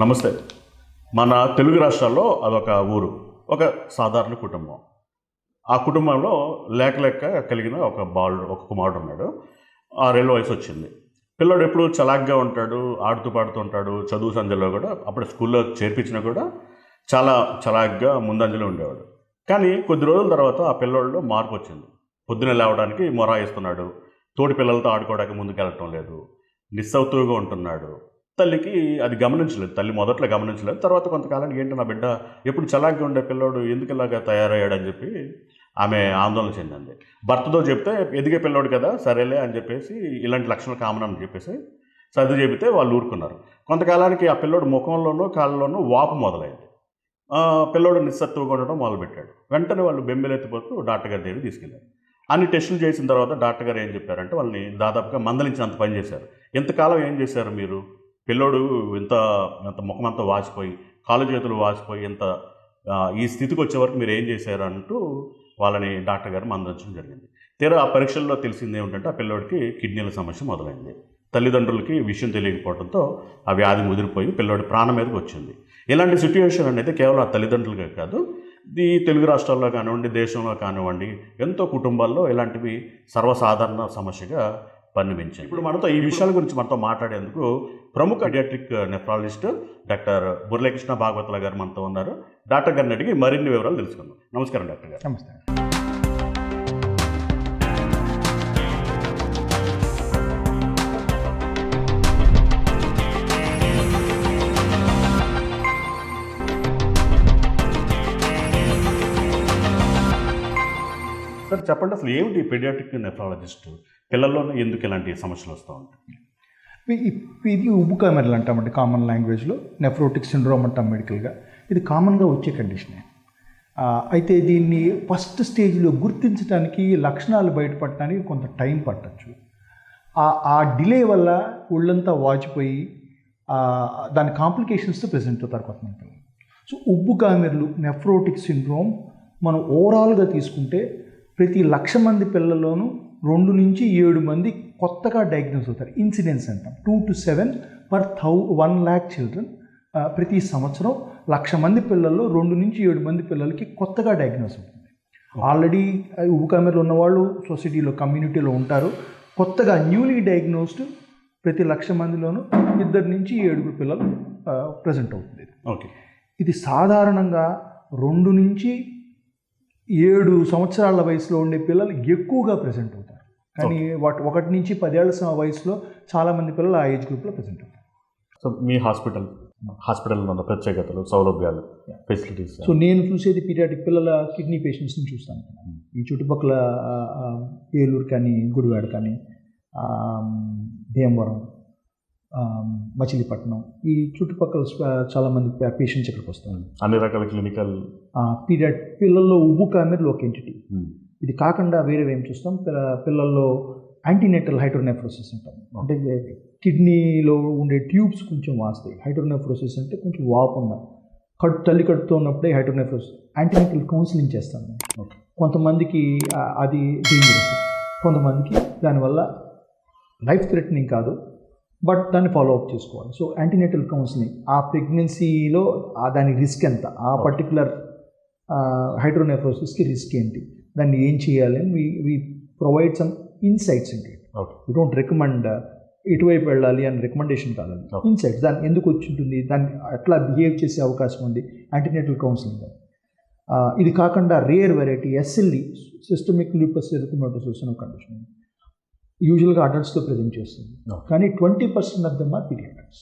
నమస్తే. మన తెలుగు రాష్ట్రాల్లో అదొక ఊరు, ఒక సాధారణ కుటుంబం. ఆ కుటుంబంలో లేక కలిగిన ఒక కుమారుడు ఉన్నాడు. 6 ఏళ్ళ వయసు వచ్చింది. పిల్లోడు ఎప్పుడు చలాగ్గా ఉంటాడు, ఆడుతూ పాడుతూ ఉంటాడు. చదువు సంధ్యలో కూడా అప్పుడు స్కూల్లో చేర్పించినా కూడా చాలా చలాగ్గా ముందంజలో ఉండేవాడు. కానీ కొద్ది రోజుల తర్వాత ఆ పిల్లోడిలో మార్పు వచ్చింది. పొద్దున లేవడానికి మొరాయిస్తున్నాడు, తోటి పిల్లలతో ఆడుకోవడానికి ముందుకు వెళ్ళటం లేదు, నిస్సౌతుగా ఉంటున్నాడు. తల్లికి అది గమనించలేదు. తల్లి మొదట్లో గమనించలేదు. తర్వాత కొంతకాలానికి ఏంటి నా బిడ్డ ఎప్పుడు చలాగ్గా ఉండే పిల్లోడు ఎందుకు ఇలాగా తయారయ్యాడని చెప్పి ఆమె ఆందోళన చెందింది. భర్తతో చెప్తే ఎదిగే పిల్లోడు కదా సరేలే అని చెప్పేసి ఇలాంటి లక్షణాలు కామన్ అని చెప్పేసి సర్ది చెబితే వాళ్ళు ఊరుకున్నారు. కొంతకాలానికి ఆ పిల్లోడు ముఖంలోనూ కాళ్ళలోనూ వాపు మొదలైంది. పిల్లోడు నిస్సత్తుగా ఉండడం మొదలుపెట్టాడు. వెంటనే వాళ్ళు బెంబెలెత్తిపోతూ డాక్టర్ గారి దగ్గర తీసుకెళ్లారు. అన్ని టెస్టులు చేసిన తర్వాత డాక్టర్ గారు ఏం చెప్పారంటే వాళ్ళని దాదాపుగా మందలించినంత పని చేశారు. ఎంతకాలం ఏం చేశారు మీరు? పిల్లోడు ఇంత ముఖం అంతా వాసిపోయి, కాళ్ళు చేతులు వాసిపోయి ఈ స్థితికి వచ్చే వరకు మీరు ఏం చేశారు అంటూ వాళ్ళని డాక్టర్ గారు మందలించడం జరిగింది. తీరా ఆ పరీక్షల్లో తెలిసింది ఏమిటంటే ఆ పిల్లోడికి కిడ్నీల సమస్య మొదలైంది. తల్లిదండ్రులకి విషయం తెలియకపోవడంతో ఆ వ్యాధి ముదిరిపోయి పిల్లోడి ప్రాణం మీదకి వచ్చింది. ఇలాంటి సిట్యుయేషన్ అనేది కేవలం ఆ తల్లిదండ్రులకే కాదు, ఈ తెలుగు రాష్ట్రాల్లో కానివ్వండి, దేశంలో కానివ్వండి, ఎంతో కుటుంబాల్లో ఇలాంటివి సర్వసాధారణ సమస్యగా పరిణమించాయి. ఇప్పుడు మనతో ఈ విషయాల గురించి మనతో మాట్లాడేందుకు ప్రముఖ పీడియాట్రిక్ నెఫ్రాలజిస్ట్ డాక్టర్ మురళీకృష్ణ భాగవతుల గారు మనతో ఉన్నారు. డాక్టర్ గారిని అడిగి మరిన్ని వివరాలు తెలుసుకుందాం. నమస్కారం డాక్టర్ గారు. నమస్తే. సార్ చెప్పండి, అసలు ఏమిటి పీడియాట్రిక్ నెఫ్రాలజిస్ట్? పిల్లల్లోనే ఎందుకు ఇలాంటి సమస్యలు వస్తూ ఉంటాయి? ఇది ఉబ్బు కామెరలు అంటామండి కామన్ లాంగ్వేజ్లో. నెఫ్రోటిక్ సిండ్రోమ్ అంటాం మెడికల్గా. ఇది కామన్గా వచ్చే కండిషనే. అయితే దీన్ని ఫస్ట్ స్టేజ్లో గుర్తించడానికి, లక్షణాలు బయటపడటానికి కొంత టైం పట్టచ్చు. ఆ డిలే వల్ల ఒళ్ళంతా వాచిపోయి దాని కాంప్లికేషన్స్తో ప్రెజెంట్ అవుతారు కొంతమంది పిల్లలు. సో ఉబ్బు కామెరలు నెఫ్రోటిక్ సిండ్రోమ్ మనం ఓవరాల్గా తీసుకుంటే ప్రతి 1,00,000 మంది పిల్లల్లోనూ 2 నుంచి 7 మంది కొత్తగా డయాగ్నోస్ అవుతారు. ఇన్సిడెన్స్ అంటాం. 2 to 7 per 1 lakh చిల్డ్రన్. ప్రతి సంవత్సరం 1,00,000 మంది పిల్లల్లో 2 నుంచి 7 మంది పిల్లలకి కొత్తగా డయాగ్నోస్ అవుతుంది. ఆల్రెడీ ఉబ్బు కామెరలు ఉన్నవాళ్ళు సొసైటీలో, కమ్యూనిటీలో ఉంటారు. కొత్తగా న్యూలీ డయాగ్నోస్డ్ ప్రతి 1,00,000 మందిలోనూ 2 నుంచి 7 పిల్లలు ప్రజెంట్ అవుతుంది. ఓకే. ఇది సాధారణంగా 2 నుంచి 7 సంవత్సరాల వయసులో ఉండే పిల్లలు ఎక్కువగా ప్రజెంట్ అవుతారు. కానీ 1 నుంచి 10 ఏళ్ల వయసులో చాలామంది పిల్లలు ఆ ఏజ్ గ్రూప్లో ప్రజెంట్ అవుతారు. సో మీ హాస్పిటల్లో ఉన్న ప్రత్యేకతలు, సౌలభ్యాలు, ఫెసిలిటీస్? సో నేను చూసేది పీడియాట్రిక్ పిల్లల కిడ్నీ పేషెంట్స్ని చూస్తాను. ఈ చుట్టుపక్కల ఏలూరు కానీ, గుడివాడ కానీ, భీమవరం, మచిలీపట్నం, ఈ చుట్టుపక్కల చాలామంది పేషెంట్స్ ఇక్కడికి వస్తారు. అన్ని రకాల క్లినికల్ పిల్లల్లో ఉబ్బు కామెరలు ఒక ఎంటిటీ. ఇది కాకుండా వేరే ఏం చూస్తాం, పిల్లల్లో యాంటీనేటల్ హైడ్రోనెఫ్రోసిస్ అంటాం. అంటే కిడ్నీలో ఉండే ట్యూబ్స్ కొంచెం వాస్తాయి. హైడ్రోనెఫ్రోసిస్ అంటే కొంచెం వాపు ఉన్న తల్లి కడుపుతో ఉన్నప్పుడే హైడ్రోనెఫ్రోసిస్. యాంటీనేటల్ కౌన్సిలింగ్ చేస్తాను. కొంతమందికి అది డేంజరస్, కొంతమందికి దానివల్ల లైఫ్ థ్రెటనింగ్ కాదు, బట్ దాన్ని ఫాలో అప్ చేసుకోవాలి. సో యాంటీనేటల్ కౌన్సిలింగ్, ఆ ప్రెగ్నెన్సీలో దాని రిస్క్ ఎంత, ఆ పర్టికులర్ హైడ్రోనెఫ్రోసిస్కి రిస్క్ ఏంటి, దాన్ని ఏం చేయాలి అని వి ప్రొవైడ్ సమ్ ఇన్సైట్స్ ఇంటి. వీ డోంట్ రికమెండ్ ఇటువైపు వెళ్ళాలి అని రికమెండేషన్ కాదండి. ఇన్సైట్స్, దాన్ని ఎందుకు వచ్చి ఉంటుంది, దాన్ని ఎట్లా బిహేవ్ చేసే అవకాశం ఉంది, యాంటీనేటల్ కౌన్సిలింగ్. ఇది కాకుండా rare variety SLE, systemic lupus erythematosus అనే కండిషన్ యూజువల్గా అడల్ట్స్తో ప్రజెంట్ చేస్తుంది. కానీ 20% ఆఫ్ దెమ్ ఆర్ పీడియాట్రిక్స్.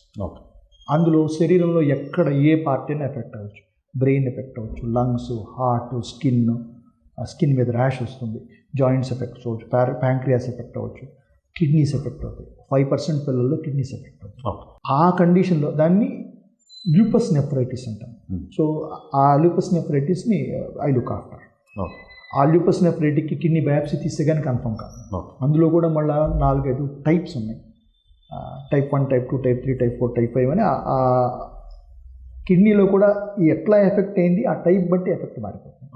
అందులో శరీరంలో ఎక్కడ ఏ పార్ట్ అయినా ఎఫెక్ట్ అవ్వచ్చు. బ్రెయిన్ ఎఫెక్ట్ అవ్వచ్చు, లంగ్స్, హార్ట్, స్కిన్ మీద ర్యాష్ వస్తుంది, జాయింట్స్ ఎఫెక్ట్ అవ్వచ్చు, ప్యాంక్రియాస్ ఎఫెక్ట్ అవ్వచ్చు, కిడ్నీస్ ఎఫెక్ట్ అవుతాయి. 5% పిల్లల్లో కిడ్నీస్ ఎఫెక్ట్ అవుతాయి. ఆ కండిషన్లో దాన్ని ల్యూపస్ నెఫ్రైటిస్ అంటాం. సో ఆ ల్యూపస్ నెఫ్రైటిస్ని ఐ లుక్ ఆఫ్టర్. ఆ ల్యూపస్ నెఫ్రైటిక్కి కిడ్నీ బయాప్సీ తీస్తే కానీ కన్ఫర్మ్ కాదు. అందులో కూడా మళ్ళీ 4-5 టైప్స్ ఉన్నాయి. Type 1, type 2, type 3, type 4, type 5 అని ఆ కిడ్నీలో కూడా ఎట్లా ఎఫెక్ట్ అయింది ఆ టైప్ బట్టి ఎఫెక్ట్ మారిపోతుంది.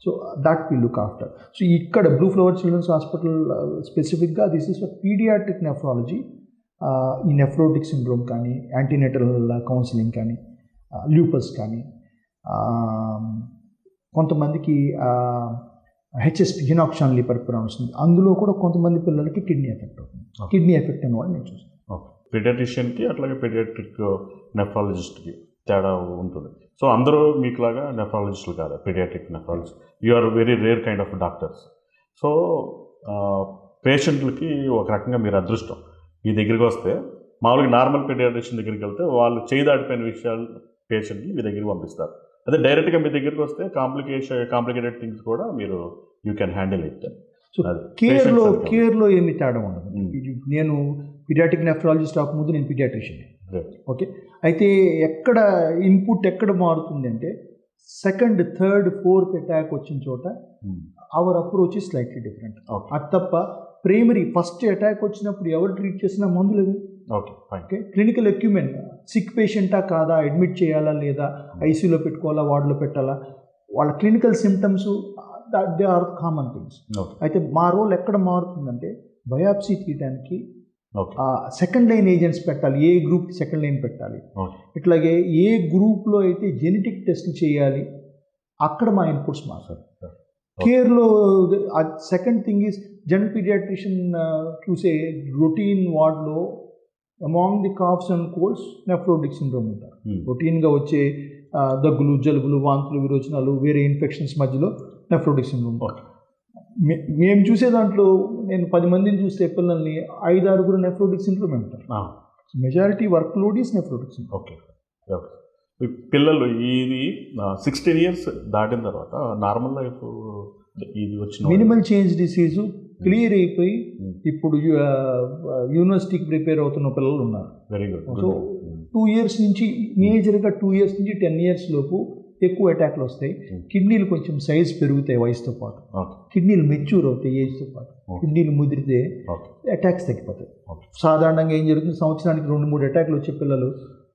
So that we look after. So ఇక్కడ బ్లూ ఫ్లవర్ చిల్డ్రన్స్ హాస్పిటల్ స్పెసిఫిక్గా దిస్ ఇస్ పీడియాట్రిక్ నెఫ్రాలజీ. ఈ నెఫ్రోటిక్ సిండ్రోమ్ కానీ, యాంటీనేటల్ కౌన్సిలింగ్ కానీ, ల్యూపస్ కానీ, కొంతమందికి హెచ్ఎస్పి హినాక్సాన్ లిపర్పిరాన్ వస్తుంది. అందులో కూడా కొంతమంది పిల్లలకి కిడ్నీ ఎఫెక్ట్ అవుతుంది. కిడ్నీ ఎఫెక్ట్ అనే వాళ్ళు నేను చూస్తాను. పీడియాట్రిషియన్కి అట్లాగే పీడియాట్రిక్ నెఫ్రాలజిస్ట్కి తేడా ఉంటుంది. సో అందరూ మీకులాగా నెఫ్రాలజిస్టులు కాదు, paediatric nephrologist. You are very rare kind of doctors. So పేషెంట్లకి ఒక రకంగా మీరు అదృష్టం. మీ దగ్గరికి వస్తే మామూలుగా నార్మల్ పీడియాట్రిషియన్ దగ్గరికి వెళ్తే వాళ్ళు చేయి దాటిపోయిన విషయాలు పేషెంట్ని మీ దగ్గరికి పంపిస్తారు. అదే డైరెక్ట్గా మీ దగ్గరికి వస్తే కాంప్లికేటెడ్ థింగ్స్ కూడా మీరు you can handle it. So కేర్లో ఏమి తేడా ఉండదు. నేను పీడియాట్రిక్ నెఫ్రాలజిస్ట్ అవ్వకముందు నేను పీడియాట్రిషియన్. ఓకే, అయితే ఎక్కడ ఇన్పుట్ ఎక్కడ మారుతుంది అంటే సెకండ్, థర్డ్, ఫోర్త్ అటాక్ వచ్చిన చోట hour approach is slightly different. అది తప్ప ప్రైమరీ ఫస్ట్ అటాక్ వచ్చినప్పుడు ఎవరు ట్రీట్ చేసినా మందు లేదు. ఓకే, క్లినికల్ ఎక్విప్మెంట్ సిక్ పేషెంటా కాదా, అడ్మిట్ చేయాలా లేదా, ఐసీయూలో పెట్టుకోవాలా, వార్డులో పెట్టాలా, వాళ్ళ clinical symptoms they are common things. అయితే మా రోల్ ఎక్కడ మారుతుందంటే బయాప్సీ తీయడానికి సెకండ్ లైన్ ఏజెంట్స్ పెట్టాలి, ఏ గ్రూప్ సెకండ్ లైన్ పెట్టాలి, ఇట్లాగే ఏ గ్రూప్లో అయితే జెనెటిక్ టెస్ట్ చేయాలి అక్కడ మా ఇన్పుట్స్ మారుతారు. కేర్లో second thing is general paediatrician చూసే రొటీన్ వార్డ్లో among the coughs and colds nephrotic syndrome ఉంటారు. రొటీన్గా వచ్చే దగ్గులు, జలుబులు, వాంతులు, విరోచనాలు, వేరే ఇన్ఫెక్షన్స్ మధ్యలో నెఫ్రోటిక్ సిండ్రోమ్. మేము చూసే దాంట్లో నేను 10 మందిని చూస్తే పిల్లల్ని 5-6 నెఫ్రోటిక్ సిండ్రోమ్ ఉంటారు. Majority work load is nephrotic syndrome. Okay, పిల్లలు ఇది 16 years దాటిన తర్వాత నార్మల్ లైఫ్ ఇది వచ్చిన మినిమల్ చేంజ్ డిసీజు క్లియర్ అయిపోయి ఇప్పుడు యూనివర్సిటీకి ప్రిపేర్ అవుతున్న పిల్లలు ఉన్నారు. Very good. సో 2 years నుంచి మేజర్గా 2 years నుంచి 10 years లోపు ఎక్కువ అటాక్లు వస్తాయి. కిడ్నీలు కొంచెం సైజ్ పెరుగుతాయి వయసుతో పాటు, కిడ్నీలు మెచ్యూర్ అవుతాయి ఏజ్తో పాటు, కిడ్నీలు ముదిరితే అటాక్స్ తగ్గిపోతాయి. సాధారణంగా ఏం జరుగుతుంది, సంవత్సరానికి 2-3 అటాక్లు వచ్చే పిల్లలు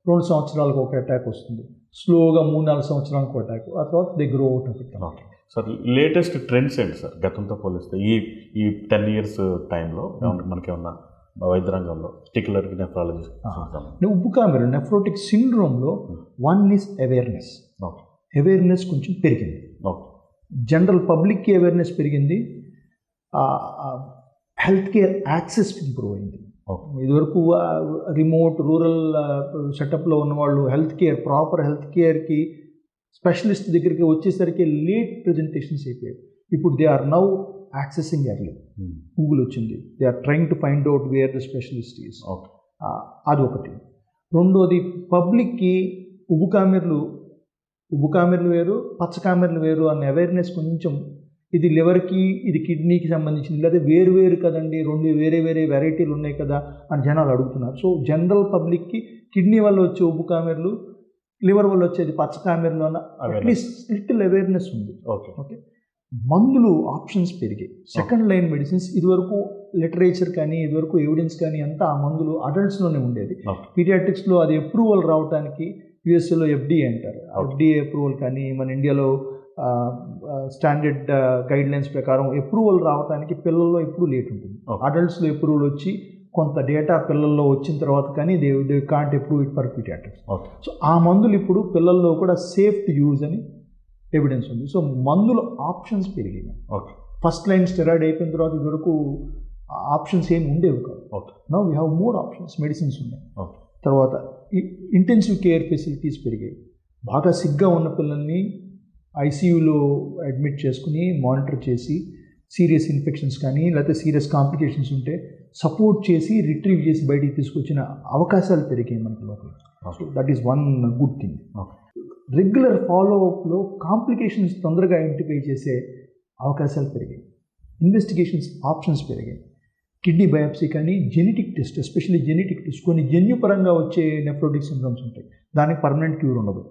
2 సంవత్సరాలకు ఒక అటాక్ వస్తుంది, స్లోగా 3-4 సంవత్సరాలకు ఒక అటాక్, ఆ తర్వాత దగ్గర ఒకటి. సార్ లేటెస్ట్ ట్రెండ్స్ ఏంటి సార్ గతంతో పోలిస్తే ఈ 10 years టైంలో మనకేమన్నా వైద్య రంగంలో పర్టికులర్గా నెఫ్రాలజీ? ఉబ్బుకామెరు నెఫ్రోటిక్ సిండ్రోమ్లో వన్ ఈస్ అవేర్నెస్. అవేర్నెస్ కొంచెం పెరిగింది, జనరల్ పబ్లిక్కి అవేర్నెస్ పెరిగింది, హెల్త్ కేర్ యాక్సెస్ ఇంప్రూవ్ అయింది. ఇదివరకు రిమోట్ రూరల్ సెటప్లో ఉన్నవాళ్ళు ప్రాపర్ హెల్త్ కేర్కి స్పెషలిస్ట్ దగ్గరికి వచ్చేసరికి లేట్ ప్రజెంటేషన్స్ అయిపోయాయి. ఇప్పుడు they are now accessing early. Google వచ్చింది, they are trying to find out where the specialist is. అది ఒకటి. రెండోది, పబ్లిక్కి ఉబ్బుకామెర్లు వేరు, పచ్చకామెర్లు వేరు అనే అవేర్నెస్ కొంచెం, ఇది లివర్కి, ఇది కిడ్నీకి సంబంధించింది, లేదా వేరు కదండి, 2 వేరే వెరైటీలు ఉన్నాయి కదా అని జనాలు అడుగుతున్నారు. సో జనరల్ పబ్లిక్కి కిడ్నీ వల్ల వచ్చే ఉబ్బుకామెర్లు, లివర్ వల్ల వచ్చేది పచ్చకామెర్లు అన్న అట్లీస్ట్ లిటిల్ అవేర్నెస్ ఉంది. ఓకే, మందులు ఆప్షన్స్ పెరిగాయి, సెకండ్ లైన్ మెడిసిన్స్. ఇదివరకు లిటరేచర్ కానీ ఇదివరకు ఎవిడెన్స్ కానీ అంతా ఆ మందులు అడల్ట్స్లోనే ఉండేది. పీడియాట్రిక్స్లో అది అప్రూవల్ రావడానికి యూఎస్ఏలో FDA అంటారు, FDA అప్రూవల్ కానీ మన ఇండియాలో స్టాండర్డ్ గైడ్లైన్స్ ప్రకారం అప్రూవల్ రావడానికి పిల్లల్లో ఎప్పుడు లేట్ ఉంటుంది. అడల్ట్స్లో అప్రూవల్ వచ్చి కొంత డేటా పిల్లల్లో వచ్చిన తర్వాత కానీ they can't approve it for paediatrics. So ఆ మందులు ఇప్పుడు పిల్లల్లో కూడా సేఫ్ టు యూజ్ అని ఎవిడెన్స్ ఉంది. సో మందుల ఆప్షన్స్ పెరిగాయి. ఫస్ట్ లైన్ స్టెరాయిడ్ అయిపోయిన తర్వాత ఇదివరకు ఆప్షన్స్ ఏమి ఉండేవి కాదు. Now we have more options, medicines ఉన్నాయి. తర్వాత ఇంటెన్సివ్ కేర్ ఫెసిలిటీస్ పెరిగాయి. బాగా సిగ్గా ఉన్న పిల్లల్ని ఐసీయూలో అడ్మిట్ చేసుకుని మానిటర్ చేసి సీరియస్ ఇన్ఫెక్షన్స్ కానీ లేకపోతే సీరియస్ కాంప్లికేషన్స్ ఉంటే సపోర్ట్ చేసి రిట్రీవ్ చేసి బయటికి తీసుకొచ్చిన అవకాశాలు పెరిగాయి మనకి లోపల. So that is one good thing. Regular ఫాలోఅప్లో కాంప్లికేషన్స్ తొందరగా ఐడెంటిఫై చేసే అవకాశాలు పెరిగాయి, ఇన్వెస్టిగేషన్స్ ఆప్షన్స్ పెరిగాయి. కిడ్నీ బయాప్సీ కానీ genetic test, especially genetic test, కొన్ని జన్యుపరంగా వచ్చే నెఫ్రోటిక్ సిండ్రోమ్స్ ఉంటాయి, దానికి పర్మనెంట్ క్యూర్ ఉండదు.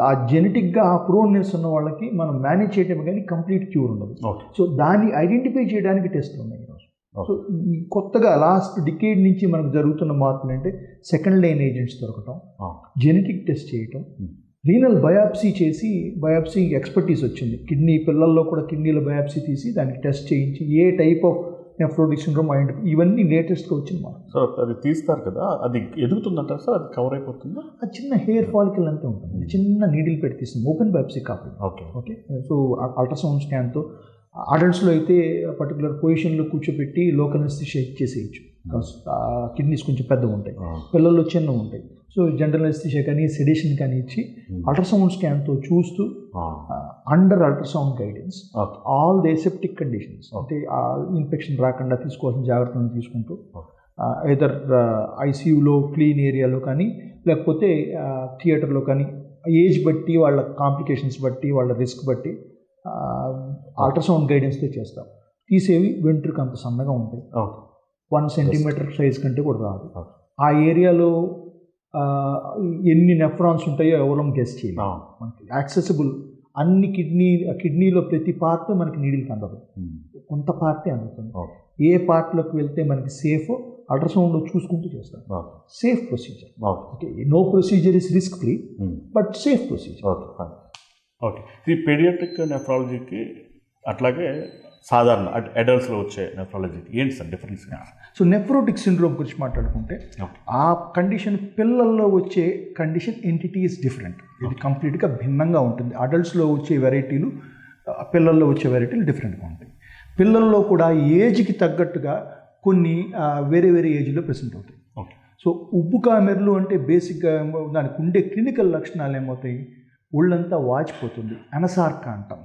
ఆ జెనెటిక్గా ఆ ప్రోన్నెస్ ఉన్న వాళ్ళకి మనం మేనేజ్ చేయటం కానీ కంప్లీట్ క్యూర్ ఉండదు. సో దాన్ని ఐడెంటిఫై చేయడానికి టెస్ట్లు ఉన్నాయి ఈరోజు. సో ఈ కొత్తగా లాస్ట్ డికేడ్ నుంచి మనకు జరుగుతున్న మార్పులు అంటే సెకండ్ లైన్ ఏజెంట్స్ దొరకటం, జెనెటిక్ టెస్ట్ చేయటం, రీనల్ బయాప్సీ చేసి, బయాప్సీ ఎక్స్పర్టీస్ వచ్చింది, కిడ్నీ పిల్లల్లో కూడా కిడ్నీల బయాప్సీ తీసి దానికి టెస్ట్ చేయించి ఏ type of nephrotic syndrome identify, ఇవన్నీ లేటెస్ట్గా వచ్చింది మాకు. సో అది తీస్తారు కదా, అది ఎదుగుతుందంటారు సార్, అది కవర్ అయిపోతుందా? అది చిన్న హెయిర్ ఫాలికల్ అంతా ఉంటుంది, చిన్న నీడిల్ పెట్టి తీస్తుంది, ఓపెన్ బయాప్సీ కాకుండా. ఓకే ఓకే, సో అల్ట్రాసౌండ్ స్కాన్తో అడల్ట్స్లో అయితే పర్టికులర్ పొజిషన్లో కూర్చోబెట్టి లోకల్ అనెస్థీషియా ఇచ్చేసేయచ్చు, కిడ్నీస్ కొంచెం పెద్దగా ఉంటాయి, పిల్లల్లో చిన్నగా ఉంటాయి. సో జనరల్ అనెస్థీషియా కానీ సెడేషన్ కానీ ఇచ్చి అల్ట్రాసౌండ్ స్కాన్తో చూస్తూ under ultrasound guidance all the aseptic conditions, అంటే ఇన్ఫెక్షన్ రాకుండా తీసుకోవాల్సిన జాగ్రత్తలను తీసుకుంటూ ఎదర్ ఐసీయూలో క్లీన్ ఏరియాలో కానీ లేకపోతే థియేటర్లో కానీ ఏజ్ బట్టి వాళ్ళ కాంప్లికేషన్స్ బట్టి వాళ్ళ రిస్క్ బట్టి అల్ట్రాసౌండ్ గైడెన్స్తో చేస్తాం. తీసేవి వెంట్రుక అంత సన్నగా ఉంటాయి, 1 సెంటీమీటర్ సైజ్ కంటే కూడా రాదు. ఆ ఏరియాలో ఎన్ని నెఫ్రాన్స్ ఉంటాయో ఎవరం గెస్ చేయాలి. మనకి యాక్సెసిబుల్ అన్ని కిడ్నీలో ప్రతి పార్ట్ మనకి నీడిల్కి అందదు, కొంత పార్టే అందుతుంది. ఏ పార్ట్లోకి వెళ్తే మనకి సేఫ్ అల్ట్రాసౌండ్లో చూసుకుంటూ చేస్తాం. Safe procedure. Okay, no procedure is risk free but safe procedure. Okay, ఈ పీడియాట్రిక్ నెఫ్రాలజీకి అట్లాగే సాధారణ అడల్ట్స్లో వచ్చే నెఫ్రాలజీకి ఏంటి sir difference? So nephrotic syndrome గురించి మాట్లాడుకుంటే ఆ కండిషన్ పిల్లల్లో వచ్చే కండిషన్ ఎంటిటీ ఈస్ డిఫరెంట్, ఇది కంప్లీట్గా భిన్నంగా ఉంటుంది. అడల్ట్స్లో వచ్చే వెరైటీలు పిల్లల్లో వచ్చే వెరైటీలు డిఫరెంట్గా ఉంటాయి. పిల్లల్లో కూడా ఏజ్కి తగ్గట్టుగా కొన్ని వేరే వేరే ఏజ్లో ప్రెసెంట్ అవుతాయి. సో ఉబ్బు కామెర్లు అంటే బేసిక్గా దానికి ఉండే క్లినికల్ లక్షణాలు ఏమవుతాయి, ఒళ్ళంతా వాచిపోతుంది, అనసార్క అంటాం,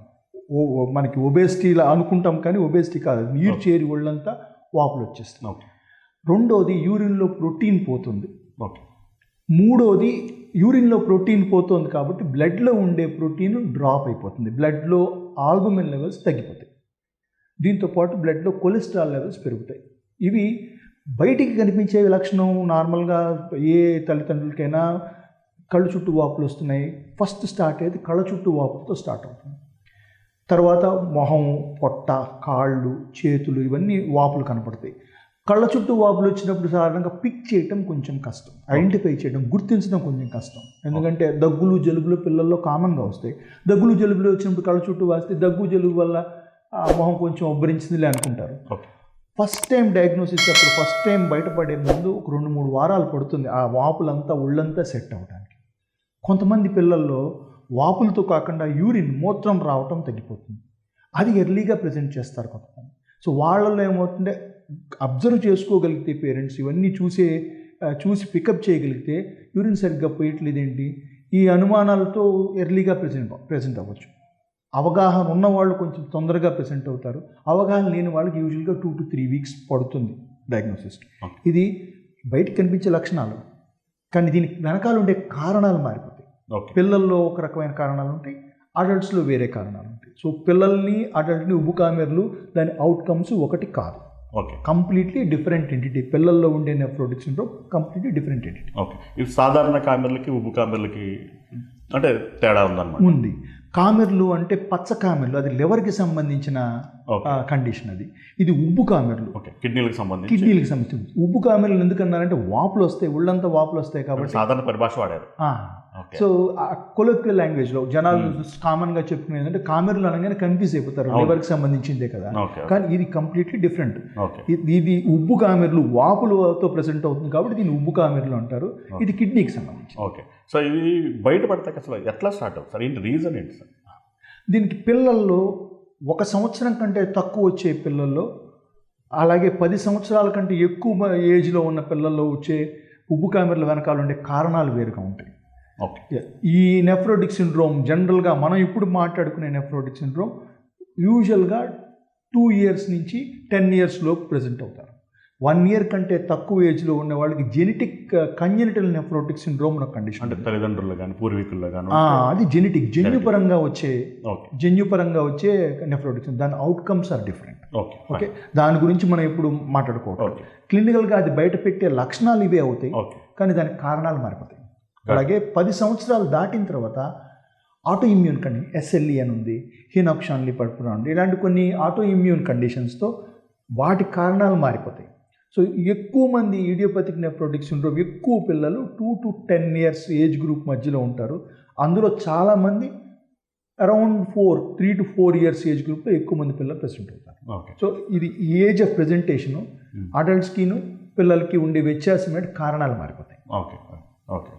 మనకి ఒబేసిటీలా అనుకుంటాం కానీ ఒబేసిటీ కాదు, నీరు చేరి ఒళ్ళంతా వాపులు వచ్చేస్తుంది. రెండోది యూరిన్లో ప్రోటీన్ పోతుంది. మూడోది యూరిన్లో ప్రోటీన్ పోతుంది కాబట్టి బ్లడ్లో ఉండే ప్రోటీన్ డ్రాప్ అయిపోతుంది, బ్లడ్లో ఆల్బుమిన్ లెవెల్స్ తగ్గిపోతాయి, దీంతోపాటు బ్లడ్లో కొలెస్ట్రాల్ లెవెల్స్ పెరుగుతాయి. ఇవి బయటికి కనిపించే లక్షణం నార్మల్గా ఏ తల్లిదండ్రులకైనా కళ్ళు చుట్టూ వాపులు వస్తున్నాయి. ఫస్ట్ స్టార్ట్ అయ్యేది కళ్ళ చుట్టూ వాపులతో స్టార్ట్ అవుతుంది, తర్వాత మొహం, పొట్ట, కాళ్ళు, చేతులు ఇవన్నీ వాపులు కనపడతాయి. కళ్ళ చుట్టూ వాపులు వచ్చినప్పుడు సాధారణంగా పిక్ చేయటం కొంచెం కష్టం, ఐడెంటిఫై చేయడం, గుర్తించడం కొంచెం కష్టం. ఎందుకంటే దగ్గులు జలుబులు పిల్లల్లో కామన్గా వస్తాయి. దగ్గులు జలుబులు వచ్చినప్పుడు కళ్ళ చుట్టూ వాస్తే దగ్గు జలుబు వల్ల మొహం కొంచెం ఉబ్బరించిందిలే అనుకుంటారు. ఫస్ట్ టైం డయాగ్నోసిస్ అప్పుడు ఫస్ట్ టైం బయటపడే ముందు ఒక 2-3 వారాలు పడుతుంది ఆ వాపులంతా ఒళ్ళంతా సెట్ అవ్వడానికి. కొంతమంది పిల్లల్లో వాపులతో కాకుండా యూరిన్ మూత్రం రావటం తగ్గిపోతుంది, అది ఎర్లీగా ప్రజెంట్ చేస్తారు కొంతమంది. సో వాళ్ళల్లో ఏమవుతుంటే అబ్జర్వ్ చేసుకోగలిగితే పేరెంట్స్ ఇవన్నీ చూసి పికప్ చేయగలిగితే యూరిన్ సరిగ్గా పోయట్లేదేంటి, ఈ అనుమానాలతో ఎర్లీగా ప్రజెంట్ అవ్వచ్చు. అవగాహన ఉన్నవాళ్ళు కొంచెం తొందరగా ప్రెసెంట్ అవుతారు, అవగాహన లేని వాళ్ళకి యూజువల్గా 2 to 3 weeks పడుతుంది డయాగ్నోసిస్. ఇది బయటకు కనిపించే లక్షణాలు, కానీ దీనికి వెనకాల ఉండే కారణాలు మారిపోతాయి. పిల్లల్లో ఒక రకమైన కారణాలు ఉంటాయి, అడల్ట్స్లో వేరే కారణాలు ఉంటాయి. సో పిల్లల్ని అడల్ట్ని ఉబ్బు కామెర్లు దాని అవుట్కమ్స్ ఒకటి కాదు, కంప్లీట్లీ డిఫరెంట్ ఎంటిటీ. పిల్లల్లో ఉండే nephrotic syndrome completely different entity. Okay, ఇవి సాధారణ కామెర్లకి ఉబ్బు కామెర్లకి అంటే తేడా ఉందన్నమాట. ఉంది. కామెర్లు అంటే పచ్చ కామెర్లు, అది లివర్కి సంబంధించిన కండిషన్, ఇది ఉబ్బు కామెర్లు కిడ్నీలకు సంబంధించి. ఉబ్బు కామెర్లు ఎందుకన్నారంటే వాపులు వస్తాయి, ఒళ్ళంతా వాపులు వస్తాయి కాబట్టి సాధారణ పరిభాష వాడారు. సో కొలోక్వియల్ లాంగ్వేజ్లో జనాలు కామన్గా చెప్పుకునేది ఏంటంటే కామెర్లు అనగానే కన్ఫ్యూజ్ అయిపోతారు, లివర్కి సంబంధించిందే కదా, కానీ ఇది కంప్లీట్లీ డిఫరెంట్. ఇది ఉబ్బు కామెర్లు వాపులతో ప్రెసెంట్ అవుతుంది కాబట్టి దీన్ని ఉబ్బు కామెర్లు అంటారు, ఇది కిడ్నీకి సంబంధించి. ఓకే, సో ఇది బయటపడతాయి అసలు ఎట్లా స్టార్ట్ అవుతుంది సార్, ఏంటి రీజన్ ఏంటి సార్? దీనికి పిల్లల్లో 1 సంవత్సరం కంటే తక్కువ వచ్చే పిల్లల్లో, అలాగే 10 సంవత్సరాల కంటే ఎక్కువ ఏజ్లో ఉన్న పిల్లల్లో వచ్చే ఉబ్బు కామెర్ల వెనకాల ఉండే కారణాలు వేరుగా ఉంటాయి. ఈ నెఫ్రోటిక్ సిండ్రోమ్ జనరల్గా మనం ఇప్పుడు మాట్లాడుకునే నెఫ్రోటిక్ సిండ్రోమ్ యూజువల్గా 2 years నుంచి 10 years లోపు ప్రెజెంట్ అవుతారు. 1 year కంటే తక్కువ ఏజ్లో ఉన్న వాళ్ళకి జెనెటిక్ కంజెనిటల్ నెఫ్రోటిక్ సిండ్రోమ్ అనే కండిషన్, అంటే తల్లిదండ్రులు కానీ పూర్వీకుల్లో కానీ అది జెనెటిక్ జన్యుపరంగా వచ్చే నెఫ్రోటిక్ సిండ్రోమ్, దాని అవుట్కమ్స్ ఆర్ డిఫరెంట్. ఓకే, దాని గురించి మనం ఇప్పుడు మాట్లాడుకోవాలి. క్లినికల్గా అది బయట పెట్టే లక్షణాలు ఇవే అవుతాయి, కానీ దానికి కారణాలు మారిపోతాయి. అలాగే 10 సంవత్సరాలు దాటిన తర్వాత ఆటో ఇమ్యూన్ కండిషన్, SLE అని ఉంది, హినోక్సాన్లీ పర్పురా ఉంది, ఇలాంటి కొన్ని ఆటో ఇమ్యూన్ కండిషన్స్తో వాటి కారణాలు మారిపోతాయి. సో ఎక్కువ మంది ఇడియోపతిక్ నెఫ్రోటిక్ సిండ్రోమ్ ఎక్కువ పిల్లలు 2 to 10 years ఏజ్ గ్రూప్ మధ్యలో ఉంటారు. అందులో చాలామంది అరౌండ్ 3 to 4 years ఏజ్ గ్రూప్లో ఎక్కువ మంది పిల్లలు ప్రెసెంట్ అవుతారు. ఓకే. సో ఇది ఏజ్ ఆఫ్ ప్రెజెంటేషను అడల్ట్స్కిను పిల్లలకి ఉండే వ్యత్యాసం ఏంటి కారణాలు మారిపోతాయి. Okay okay.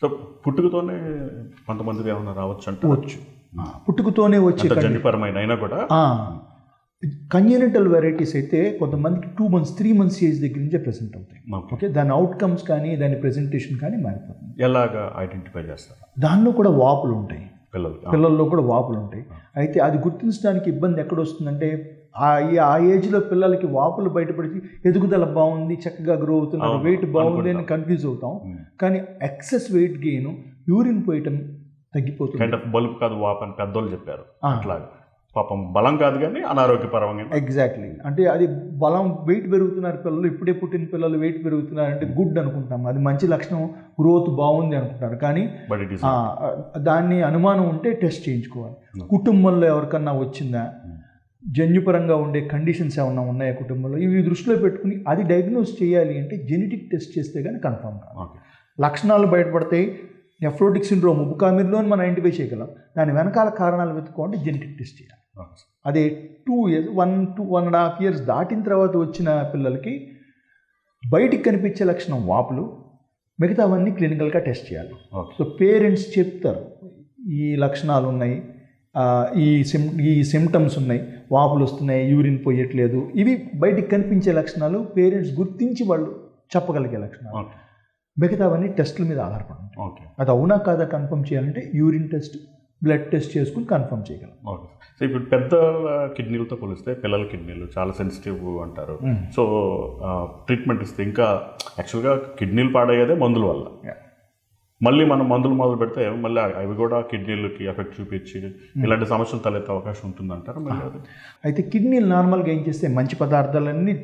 సో పుట్టుకతోనే కొంతమంది ఏమైనా రావచ్చు అంటే వచ్చు, పుట్టుకతోనే వచ్చే జన్యుపరమైన అయినా కూడా కంజెనిటల్ వెరైటీస్ అయితే కొంతమందికి 2 months 3 months ఏజ్ దగ్గర నుంచే ప్రెసెంట్ అవుతాయి. ఓకే, దాని అవుట్కమ్స్ కానీ దాని ప్రెజెంటేషన్ కానీ మారిపోతుంది. ఎలాగా ఐడెంటిఫై చేస్తారు? దానిలో కూడా వాపులు ఉంటాయి, పిల్లల్లో కూడా వాపులు ఉంటాయి. అయితే అది గుర్తించడానికి ఇబ్బంది ఎక్కడ వస్తుందంటే ఆ ఏజ్లో పిల్లలకి వాపులు బయటపడి ఎదుగుదల బాగుంది, చక్కగా గ్రో అవుతున్నారు, వెయిట్ బాగుంది అని కన్ఫ్యూజ్ అవుతాం. కానీ ఎక్సెస్ వెయిట్ గెయిన్, యూరిన్ పోయటం తగ్గిపోతుంది. బలుపు కాదు వాపు అని పెద్దోళ్ళు చెప్పారు. అట్లా పాపం బలం కాదు కానీ అనారోగ్యపరంగా. ఎగ్జాక్ట్లీ, అంటే అది బలం, వెయిట్ పెరుగుతున్నారు పిల్లలు, ఇప్పుడే పుట్టిన పిల్లలు వెయిట్ పెరుగుతున్నారు అంటే గుడ్ అనుకుంటాం, అది మంచి లక్షణం, గ్రోత్ బాగుంది అనుకుంటారు. కానీ దాన్ని అనుమానం ఉంటే టెస్ట్ చేయించుకోవాలి. కుటుంబంలో ఎవరికన్నా వచ్చిందా, జన్యుపరంగా ఉండే కండిషన్స్ ఏమన్నా ఉన్నాయా కుటుంబంలో, ఇవి దృష్టిలో పెట్టుకుని అది డయాగ్నోస్ చేయాలి అంటే జెనెటిక్ టెస్ట్ చేస్తే కానీ కన్ఫర్మ్ కాదు. లక్షణాలు బయటపడతాయి. నెఫ్రోటిక్ సిండ్రోమ్ ఉబుకామిర్లో మనం ఐడెంటిఫై చేయగలం. దాని వెనకాల కారణాలు వెతుక్కోవాలంటే జెనెటిక్ టెస్ట్ చేయాలి. అదే 2 years 1 to 1.5 years దాటిన తర్వాత వచ్చిన పిల్లలకి బయటికి కనిపించే లక్షణం వాపులు, మిగతావన్నీ క్లినికల్గా టెస్ట్ చేయాలి. సో పేరెంట్స్ చెప్తారు ఈ లక్షణాలు ఉన్నాయి, ఈ సిమ్టమ్స్ ఉన్నాయి, వాపులు వస్తున్నాయి, యూరిన్ పోయట్లేదు, ఇవి బయటికి కనిపించే లక్షణాలు పేరెంట్స్ గుర్తించి వాళ్ళు చెప్పగలిగే లక్షణాలు. మిగతావన్నీ టెస్టుల మీద ఆధారపడి ఉంటాయి. అది అవునా కాదా కన్ఫర్మ్ చేయాలంటే యూరిన్ టెస్ట్, బ్లడ్ టెస్ట్ చేసుకుని కన్ఫర్మ్ చేయగలం. ఓకే. సో ఇప్పుడు పెద్ద కిడ్నీలతో పోలిస్తే పిల్లల కిడ్నీలు చాలా సెన్సిటివ్ అంటారు. సో ట్రీట్మెంట్ ఇస్తే ఇంకా యాక్చువల్గా కిడ్నీలు పాడయ్యేదే మందుల వల్ల. మళ్ళీ మనం మందులు మొదలు పెడితే మళ్ళీ అవి కూడా కిడ్నీలకి ఎఫెక్ట్ చూపించి ఇలాంటి సమస్యలు తలెత్తే అవకాశం ఉంటుందంటారు. మళ్ళీ అయితే కిడ్నీలు నార్మల్గా ఏం చేస్తే మంచి పదార్థాలన్నీ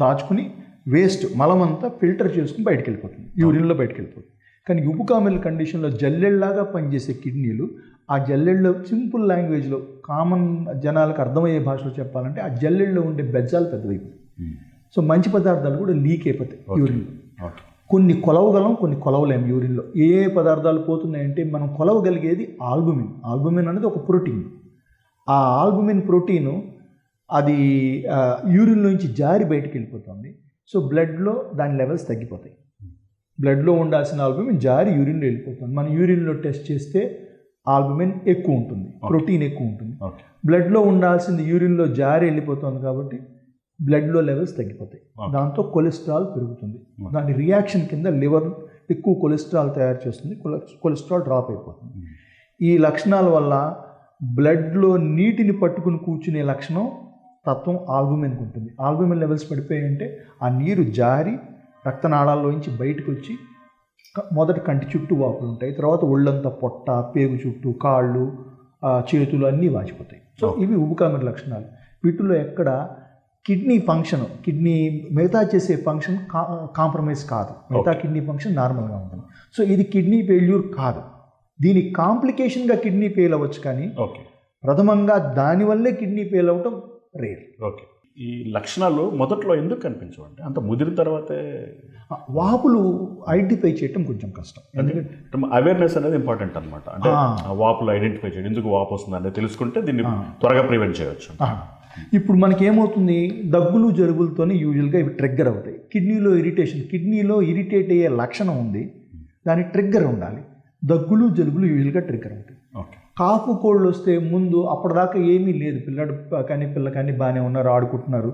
దాచుకుని వేస్ట్ మలమంతా ఫిల్టర్ చేసుకుని బయటకు వెళ్ళిపోతుంది, యూరిన్లో బయటకు వెళ్ళిపోతుంది. కానీ ఉబుకామిల్ కండిషన్లో జల్లెళ్ళలాగా పనిచేసే కిడ్నీలు, ఆ జల్లెళ్ళలో సింపుల్ లాంగ్వేజ్లో కామన్ జనాలకు అర్థమయ్యే భాషలో చెప్పాలంటే ఆ జల్లెళ్ళలో ఉండే బెజ్జాలు పెద్దవైపోతాయి. సో మంచి పదార్థాలు కూడా లీక్ అయిపోతాయి యూరిన్లో. కొన్ని కొలవగలం, కొన్ని కొలవలేము యూరిన్లో. ఏ పదార్థాలు పోతున్నాయంటే మనం కొలవగలిగేది ఆల్బుమిన్. ఆల్బుమిన్ అనేది ఒక ప్రోటీన్. ఆ ఆల్బుమిన్ ప్రోటీను అది యూరిన్లోంచి జారి బయటకు వెళ్ళిపోతుంది. సో బ్లడ్లో దాని లెవెల్స్ తగ్గిపోతాయి. బ్లడ్లో ఉండాల్సిన ఆల్బుమిన్ జారి యూరిన్లో వెళ్ళిపోతుంది. మనం యూరిన్లో టెస్ట్ చేస్తే ఆల్బుమిన్ ఎక్కువ ఉంటుంది, ప్రోటీన్ ఎక్కువ ఉంటుంది. బ్లడ్లో ఉండాల్సింది యూరిన్లో జారి వెళ్ళిపోతుంది కాబట్టి బ్లడ్లో లెవెల్స్ తగ్గిపోతాయి. దాంతో కొలెస్ట్రాల్ పెరుగుతుంది. దాని రియాక్షన్ కింద లివర్ ఎక్కువ కొలెస్ట్రాల్ తయారు చేస్తుంది, కొలెస్ట్రాల్ డ్రాప్ అయిపోతుంది. ఈ లక్షణాల వల్ల బ్లడ్లో నీటిని పట్టుకుని కూర్చునే లక్షణం తత్వం ఆల్బుమిన్కి ఉంటుంది. ఆల్బుమిన్ లెవెల్స్ పడిపోయాయంటే ఆ నీరు జారి రక్తనాళాల్లోంచి బయటకు వచ్చి మొదట కంటి చుట్టూ వాపులు ఉంటాయి, తర్వాత ఒళ్ళంతా పొట్ట, పేగు చుట్టూ, కాళ్ళు, చేతులు అన్నీ వాచిపోతాయి. సో ఇవి ఉబుకామిల్ లక్షణాలు. వీటిల్లో ఎక్కడ కిడ్నీ ఫంక్షన్, కిడ్నీ మిగతా చేసే ఫంక్షన్ కాంప్రమైజ్ కాదు, మిగతా కిడ్నీ ఫంక్షన్ నార్మల్గా ఉంటుంది. సో ఇది కిడ్నీ ఫెయిల్యూర్ కాదు. దీని కాంప్లికేషన్గా కిడ్నీ ఫెయిల్ అవ్వచ్చు, కానీ ప్రథమంగా దానివల్లే కిడ్నీ ఫెయిల్ అవ్వటం రేర్. ఓకే. ఈ లక్షణాలు మొదట్లో ఎందుకు కనిపించవండి? అంత ముదిరిన తర్వాతే వాపులు ఐడెంటిఫై చేయటం కొంచెం కష్టం. ఎందుకంటే అవేర్నెస్ అనేది ఇంపార్టెంట్ అనమాట. అంటే ఆ వాపులు ఐడెంటిఫై చేయడం, ఎందుకు వాపు వస్తుంది అనేది తెలుసుకుంటే దీన్ని త్వరగా ప్రివెంట్ చేయవచ్చు. ఇప్పుడు మనకి ఏమవుతుంది, దగ్గులు జలుబులతోనే యూజువల్గా ఇవి ట్రిగ్గర్ అవుతాయి. కిడ్నీలో ఇరిటేషన్, కిడ్నీలో ఇరిటేట్ అయ్యే లక్షణం ఉంది, దాని ట్రిగ్గర్ ఉండాలి. దగ్గులు జలుబులు యూజువల్గా ట్రిగ్గర్ అవుతాయి. కాఫ్ కోల్డ్ వస్తే ముందు అప్పటిదాకా ఏమీ లేదు, పిల్ల కానీ బాగానే ఉన్నారు, ఆడుకుంటున్నారు,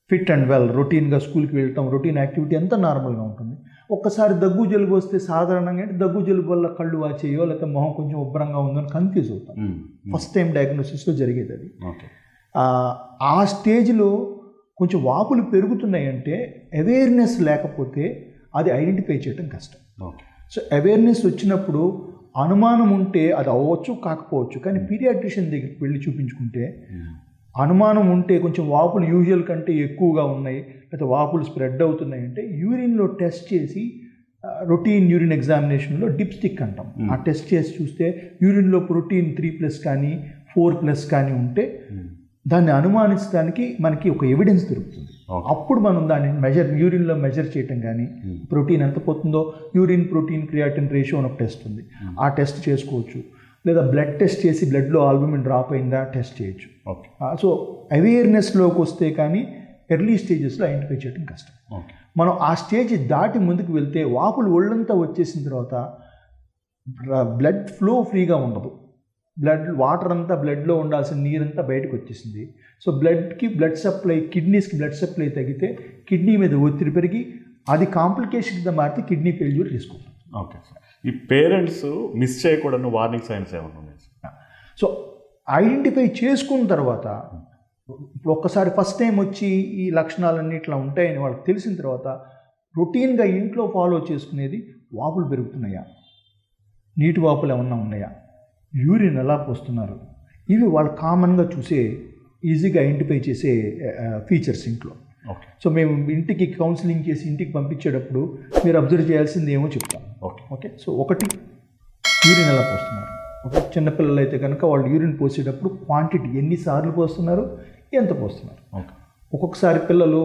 ఫిట్ అండ్ వెల్, రొటీన్గా స్కూల్కి వెళ్ళటం, రొటీన్ యాక్టివిటీ అంతా నార్మల్గా ఉంటుంది. ఒక్కసారి దగ్గు జలుబు వస్తే సాధారణంగా దగ్గు జలుబు వల్ల కళ్ళు వాచేయో లేకపోతే మొహం కొంచెం ఉబ్బరంగా ఉందని కన్ఫ్యూజ్ అవుతాం. ఫస్ట్ టైం డయాగ్నోసిస్లో జరిగేది అది. ఆ స్టేజ్లో కొంచెం వాపులు పెరుగుతున్నాయంటే అవేర్నెస్ లేకపోతే అది ఐడెంటిఫై చేయడం కష్టం. సో అవేర్నెస్ వచ్చినప్పుడు అనుమానం ఉంటే అది అవ్వచ్చు కాకపోవచ్చు, కానీ పీడియాట్రిషియన్ దగ్గరికి వెళ్ళి చూపించుకుంటే అనుమానం ఉంటే కొంచెం వాపులు యూజువల్ కంటే ఎక్కువగా ఉన్నాయి లేకపోతే వాపులు స్ప్రెడ్ అవుతున్నాయి అంటే యూరిన్లో టెస్ట్ చేసి, రొటీన్ యూరిన్ ఎగ్జామినేషన్లో డిప్స్టిక్ అంటాం, ఆ టెస్ట్ చేసి చూస్తే యూరిన్లో ప్రోటీన్ 3+ కానీ 4+ కానీ ఉంటే దాన్ని అనుమానించడానికి మనకి ఒక ఎవిడెన్స్ దొరుకుతుంది. అప్పుడు మనం దాన్ని యూరిన్లో మెజర్ చేయటం కానీ, ప్రోటీన్ ఎంత పోతుందో యూరిన్ ప్రోటీన్ క్రియాటిన్ రేషియో అని ఒక టెస్ట్ ఉంది, ఆ టెస్ట్ చేసుకోవచ్చు. లేదా బ్లడ్ టెస్ట్ చేసి బ్లడ్లో ఆల్బుమిన్ డ్రాప్ అయిందా టెస్ట్ చేయొచ్చు. ఓకే. సో అవేర్నెస్లోకి వస్తే కానీ ఎర్లీ స్టేజెస్లో ఐడెంటిఫై చేయడం కష్టం. ఓకే. మనం ఆ స్టేజ్ దాటి ముందుకు వెళ్తే వాపులు ఒళ్ళంతా వచ్చేసిన తర్వాత బ్లడ్ ఫ్లో ఫ్రీగా ఉండదు. వాటర్ అంతా బ్లడ్లో ఉండాల్సిన నీరంతా బయటకు వచ్చేసింది. సో బ్లడ్ సప్లై, కిడ్నీస్కి బ్లడ్ సప్లై తగ్గితే కిడ్నీ మీద ఒత్తిడి పెరిగి అది కాంప్లికేషన్ కింద మారితే కిడ్నీ ఫెయిల్యూర్ తీసుకుంటుంది. Okay sir. ఈ పేరెంట్స్ మిస్ చేయకూడని వార్నింగ్ సైన్స్ ఏమైనా ఉన్నాయి సార్? సో ఐడెంటిఫై చేసుకున్న తర్వాత ఒక్కసారి ఫస్ట్ టైం వచ్చి ఈ లక్షణాలన్నీ ఇట్లా ఉంటాయని వాళ్ళకి తెలిసిన తర్వాత రొటీన్గా ఇంట్లో ఫాలో చేసుకునేది వాపులు పెరుగుతున్నాయా, నీటి వాపులు ఏమన్నా ఉన్నాయా, యూరిన్ ఎలా పోస్తున్నారు, ఇవి వాళ్ళు కామన్గా చూసే ఈజీగా ఐడెంటిఫై చేసే ఫీచర్స్ ఇంట్లో. ఓకే. సో మేము ఇంటికి కౌన్సిలింగ్ చేసి ఇంటికి పంపించేటప్పుడు మీరు అబ్జర్వ్ చేయాల్సింది ఏమో చెప్తాం. ఓకే. ఓకే. సో ఒకటి, యూరిన్ ఎలా పోస్తున్నారు. ఓకే. చిన్నపిల్లలు అయితే కనుక వాళ్ళు యూరిన్ పోసేటప్పుడు క్వాంటిటీ ఎన్నిసార్లు పోస్తున్నారు, ఎంత పోస్తున్నారు. ఓకే. ఒక్కొక్కసారి పిల్లలు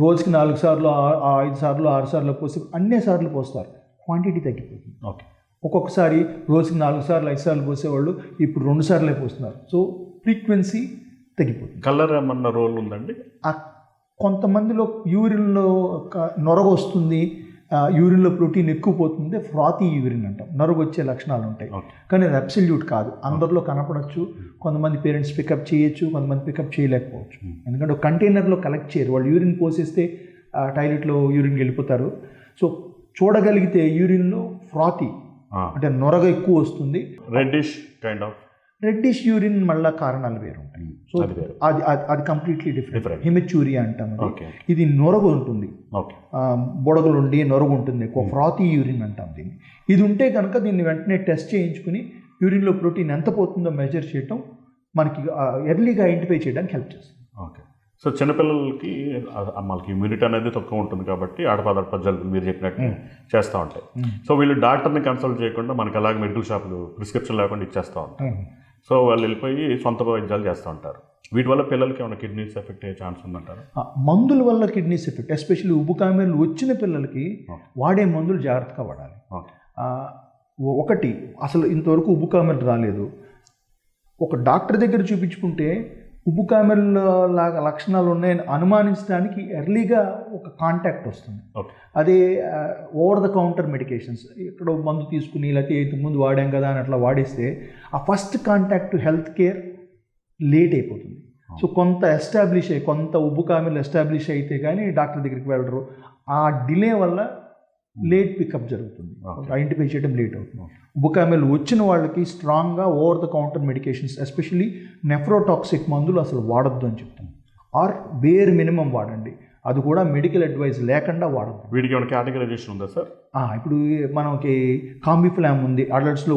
రోజుకి 4 సార్లు 5 సార్లు 6 సార్లు పోసి అన్నే సార్లు పోస్తారు, క్వాంటిటీ తగ్గిపోతుంది. ఓకే. ఒక్కొక్కసారి రోజుకి 4 సార్లు 5 సార్లు పోసేవాళ్ళు ఇప్పుడు 2 సార్లే పోస్తున్నారు. సో ఫ్రీక్వెన్సీ తగ్గిపోతుంది. కలర్ ఏమన్నా రోల్ ఉందండి? కొంతమందిలో యూరిన్లో నొరగ వస్తుంది, యూరిన్లో ప్రోటీన్ ఎక్కువ పోతుంది, ఫ్రాతీ యూరిన్ అంటాం, నొరగ వచ్చే లక్షణాలు ఉంటాయి. కానీ అది అబ్సల్యూట్ కాదు, అందరిలో కనపడవచ్చు. కొంతమంది పేరెంట్స్ పికప్ చేయొచ్చు, కొంతమంది పికప్ చేయలేకపోవచ్చు. ఎందుకంటే ఒక కంటైనర్లో కలెక్ట్ చేయరు, వాళ్ళు యూరిన్ పోసేస్తే టాయిలెట్లో యూరిన్కి వెళ్ళిపోతారు. సో చూడగలిగితే యూరిన్లో ఫ్రాతీ అంటే నొరగ ఎక్కువ వస్తుంది. రెడ్డిష్ యూరిన్ మళ్ళీ కారణాలు వేరు ఉంటాయి. సో అది కంప్లీట్లీ డిఫరెంట్. హిమెచ్యూరియా అంటాం. ఇది నొరగ ఉంటుంది, బుడగలు ఉండి నొరగ ఉంటుంది, ఎక్కువ ఫ్రాతీ యూరిన్ అంటాం దీన్ని. ఇది ఉంటే కనుక దీన్ని వెంటనే టెస్ట్ చేయించుకుని యూరిన్లో ప్రోటీన్ ఎంత పోతుందో మెజర్ చేయటం మనకి ఎర్లీగా ఐడెంటిఫై చేయడానికి హెల్ప్ చేస్తుంది. ఓకే. సో చిన్నపిల్లలకి మనకి ఇమ్యూనిటీ అనేది తక్కువ ఉంటుంది కాబట్టి ఆడపాదడప జలుబులు మీరు చెప్పినట్టు చేస్తూ ఉంటాయి. సో వీళ్ళు డాక్టర్ని కన్సల్ట్ చేయకుండా మనకి అలాగే మెడికల్ షాపులు ప్రిస్క్రిప్షన్ లేకుండా ఇచ్చేస్తూ ఉంటారు. సో వాళ్ళు వెళ్ళిపోయి సొంత వైద్యాలు చేస్తూ ఉంటారు. వీటి వల్ల పిల్లలకి ఏమైనా కిడ్నీస్ ఎఫెక్ట్ అయ్యే ఛాన్స్ ఉందంటారు? మందుల వల్ల కిడ్నీస్ ఎఫెక్ట్, ఎస్పెషల్లీ ఉబ్బుకామెర్లు వచ్చిన పిల్లలకి వాడే మందులు జాగ్రత్తగా వాడాలి. ఒకటి, అసలు ఇంతవరకు ఉబ్బుకామెర్లు రాలేదు, ఒక డాక్టర్ దగ్గర చూపించుకుంటే ఉబ్బుకామెర్ల లాగా లక్షణాలు ఉన్నాయని అనుమానించడానికి ఎర్లీగా ఒక కాంటాక్ట్ వస్తుంది. అదే ఓవర్ ద కౌంటర్ మెడికేషన్స్, ఇక్కడ మందు తీసుకుని లేకపోతే ఇంతకుముందు వాడాం కదా అని అట్లా వాడిస్తే ఆ first contact health care late అయిపోతుంది. సో కొంత ఉబ్బుకామెర్లు ఎస్టాబ్లిష్ అయితే కానీ డాక్టర్ దగ్గరికి వెళ్ళరు. ఆ డిలే వల్ల లేట్ పికప్ జరుగుతుంది, ఐడెంటిఫై చేయడం లేట్ అవుతుంది. ఉబ్బుకామెర్లు వచ్చిన వాళ్ళకి స్ట్రాంగ్గా over the counter medications, especially nephrotoxic మందులు అసలు వాడద్దు అని చెప్తాం. ఆర్ వేర్ మినిమం వాడండి, అది కూడా మెడికల్ అడ్వైస్ లేకుండా వాడద్దు. వీటికి ఏమైనా కేటగరైజేషన్ ఉందా సార్? ఇప్పుడు మనకి కాంబిఫ్లామ్ ఉంది, అడల్ట్స్లో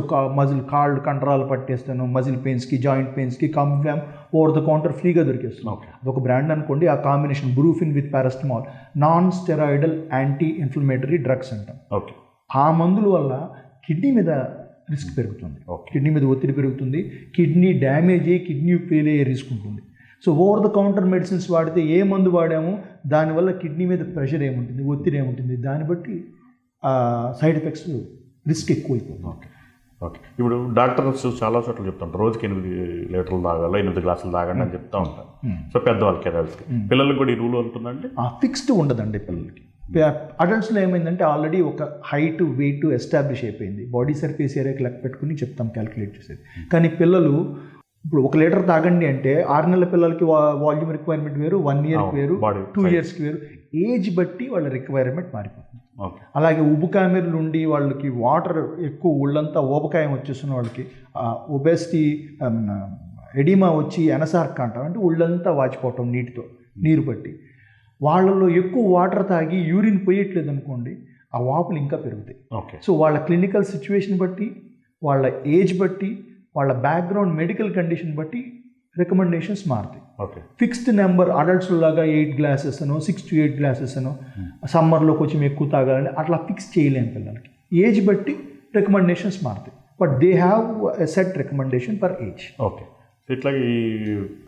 కాళ్ళు కండరాలు పట్టేస్తాను, మజిల్ పెయిన్స్కి జాయింట్ పెయిన్స్కి కాంబిఫ్లామ్ ఓవర్ ద కౌంటర్ ఫ్రీగా దొరికేస్తున్నాం. అదొక బ్రాండ్ అనుకోండి. ఆ combination Brufen with paracetamol, non steroidal anti inflammatory drugs అంటాం. ఓకే. ఆ మందుల వల్ల కిడ్నీ మీద రిస్క్ పెరుగుతుంది, కిడ్నీ మీద ఒత్తిడి పెరుగుతుంది, కిడ్నీ డ్యామేజ్ అయ్యి కిడ్నీ ఫెయిల్ అయ్యే రిస్క్ ఉంటుంది. So over the counter medicines వాడితే ఏ మందు వాడామో దానివల్ల కిడ్నీ మీద ప్రెషర్ ఏముంటుంది, ఒత్తిడి ఏముంటుంది, దాన్ని బట్టి సైడ్ ఎఫెక్ట్స్ రిస్క్ ఎక్కువైపోతుంది. ఓకే. ఓకే. ఇప్పుడు డాక్టర్స్ చాలా చోట్ల చెప్తుంటారు రోజుకి 8 లీటర్లు తాగాలి, 8 గ్లాసులు తాగండి అని చెప్తూ ఉంటారు. సో పెద్దవాళ్ళకి అడల్ట్స్కి, పిల్లలకి కూడా ఈ రూల్ ఉంటుందండి? ఫిక్స్డ్ ఉండదండి పిల్లలకి. అడల్ట్స్లో ఏమైందంటే ఆల్రెడీ ఒక హైట్ వెయిట్ ఎస్టాబ్లిష్ అయిపోయింది, బాడీ సర్ఫేస్ ఏరియాకి లెక్క పెట్టుకుని చెప్తాం క్యాలిక్యులేట్ చేసేది. కానీ పిల్లలు ఇప్పుడు 1 లీటర్ తాగండి అంటే 6 నెలల పిల్లలకి వాల్యూమ్ రిక్వైర్మెంట్ వేరు, 1 ఇయర్కి వేరు, 2 ఇయర్స్కి వేరు, ఏజ్ బట్టి వాళ్ళ రిక్వైర్మెంట్ మారిపోతుంది. అలాగే ఉబ్బుకామెర్లు ఉండి వాళ్ళకి వాటర్ ఎక్కువ ఒళ్ళంతా ఊబకాయం వచ్చేస్తున్న వాళ్ళకి ఒబెసిటీ ఎడిమా వచ్చి ఎనసార్క్ అంటాం, అంటే ఒళ్ళంతా వాచిపోవటం నీరు పట్టి, వాళ్ళలో ఎక్కువ వాటర్ తాగి యూరిన్ పోయట్లేదు అనుకోండి, ఆ వాపులు ఇంకా పెరుగుతాయి. సో వాళ్ళ క్లినికల్ సిచ్యువేషన్ బట్టి, వాళ్ళ ఏజ్ బట్టి, వాళ్ళ బ్యాక్గ్రౌండ్ మెడికల్ కండిషన్ బట్టి రికమెండేషన్స్ మారుతాయి. ఫిక్స్డ్ నెంబర్ అడల్ట్స్ లాగా 8 గ్లాసెస్ అనో 6 to 8 గ్లాసెస్ అనో, సమ్మర్లో కొంచెం ఎక్కువ తాగాలని అట్లా ఫిక్స్ చేయలేము పిల్లలకి. ఏజ్ బట్టి రికమెండేషన్స్ మారుతాయి, but they have a set recommendation per age. Okay. ఇట్లా ఈ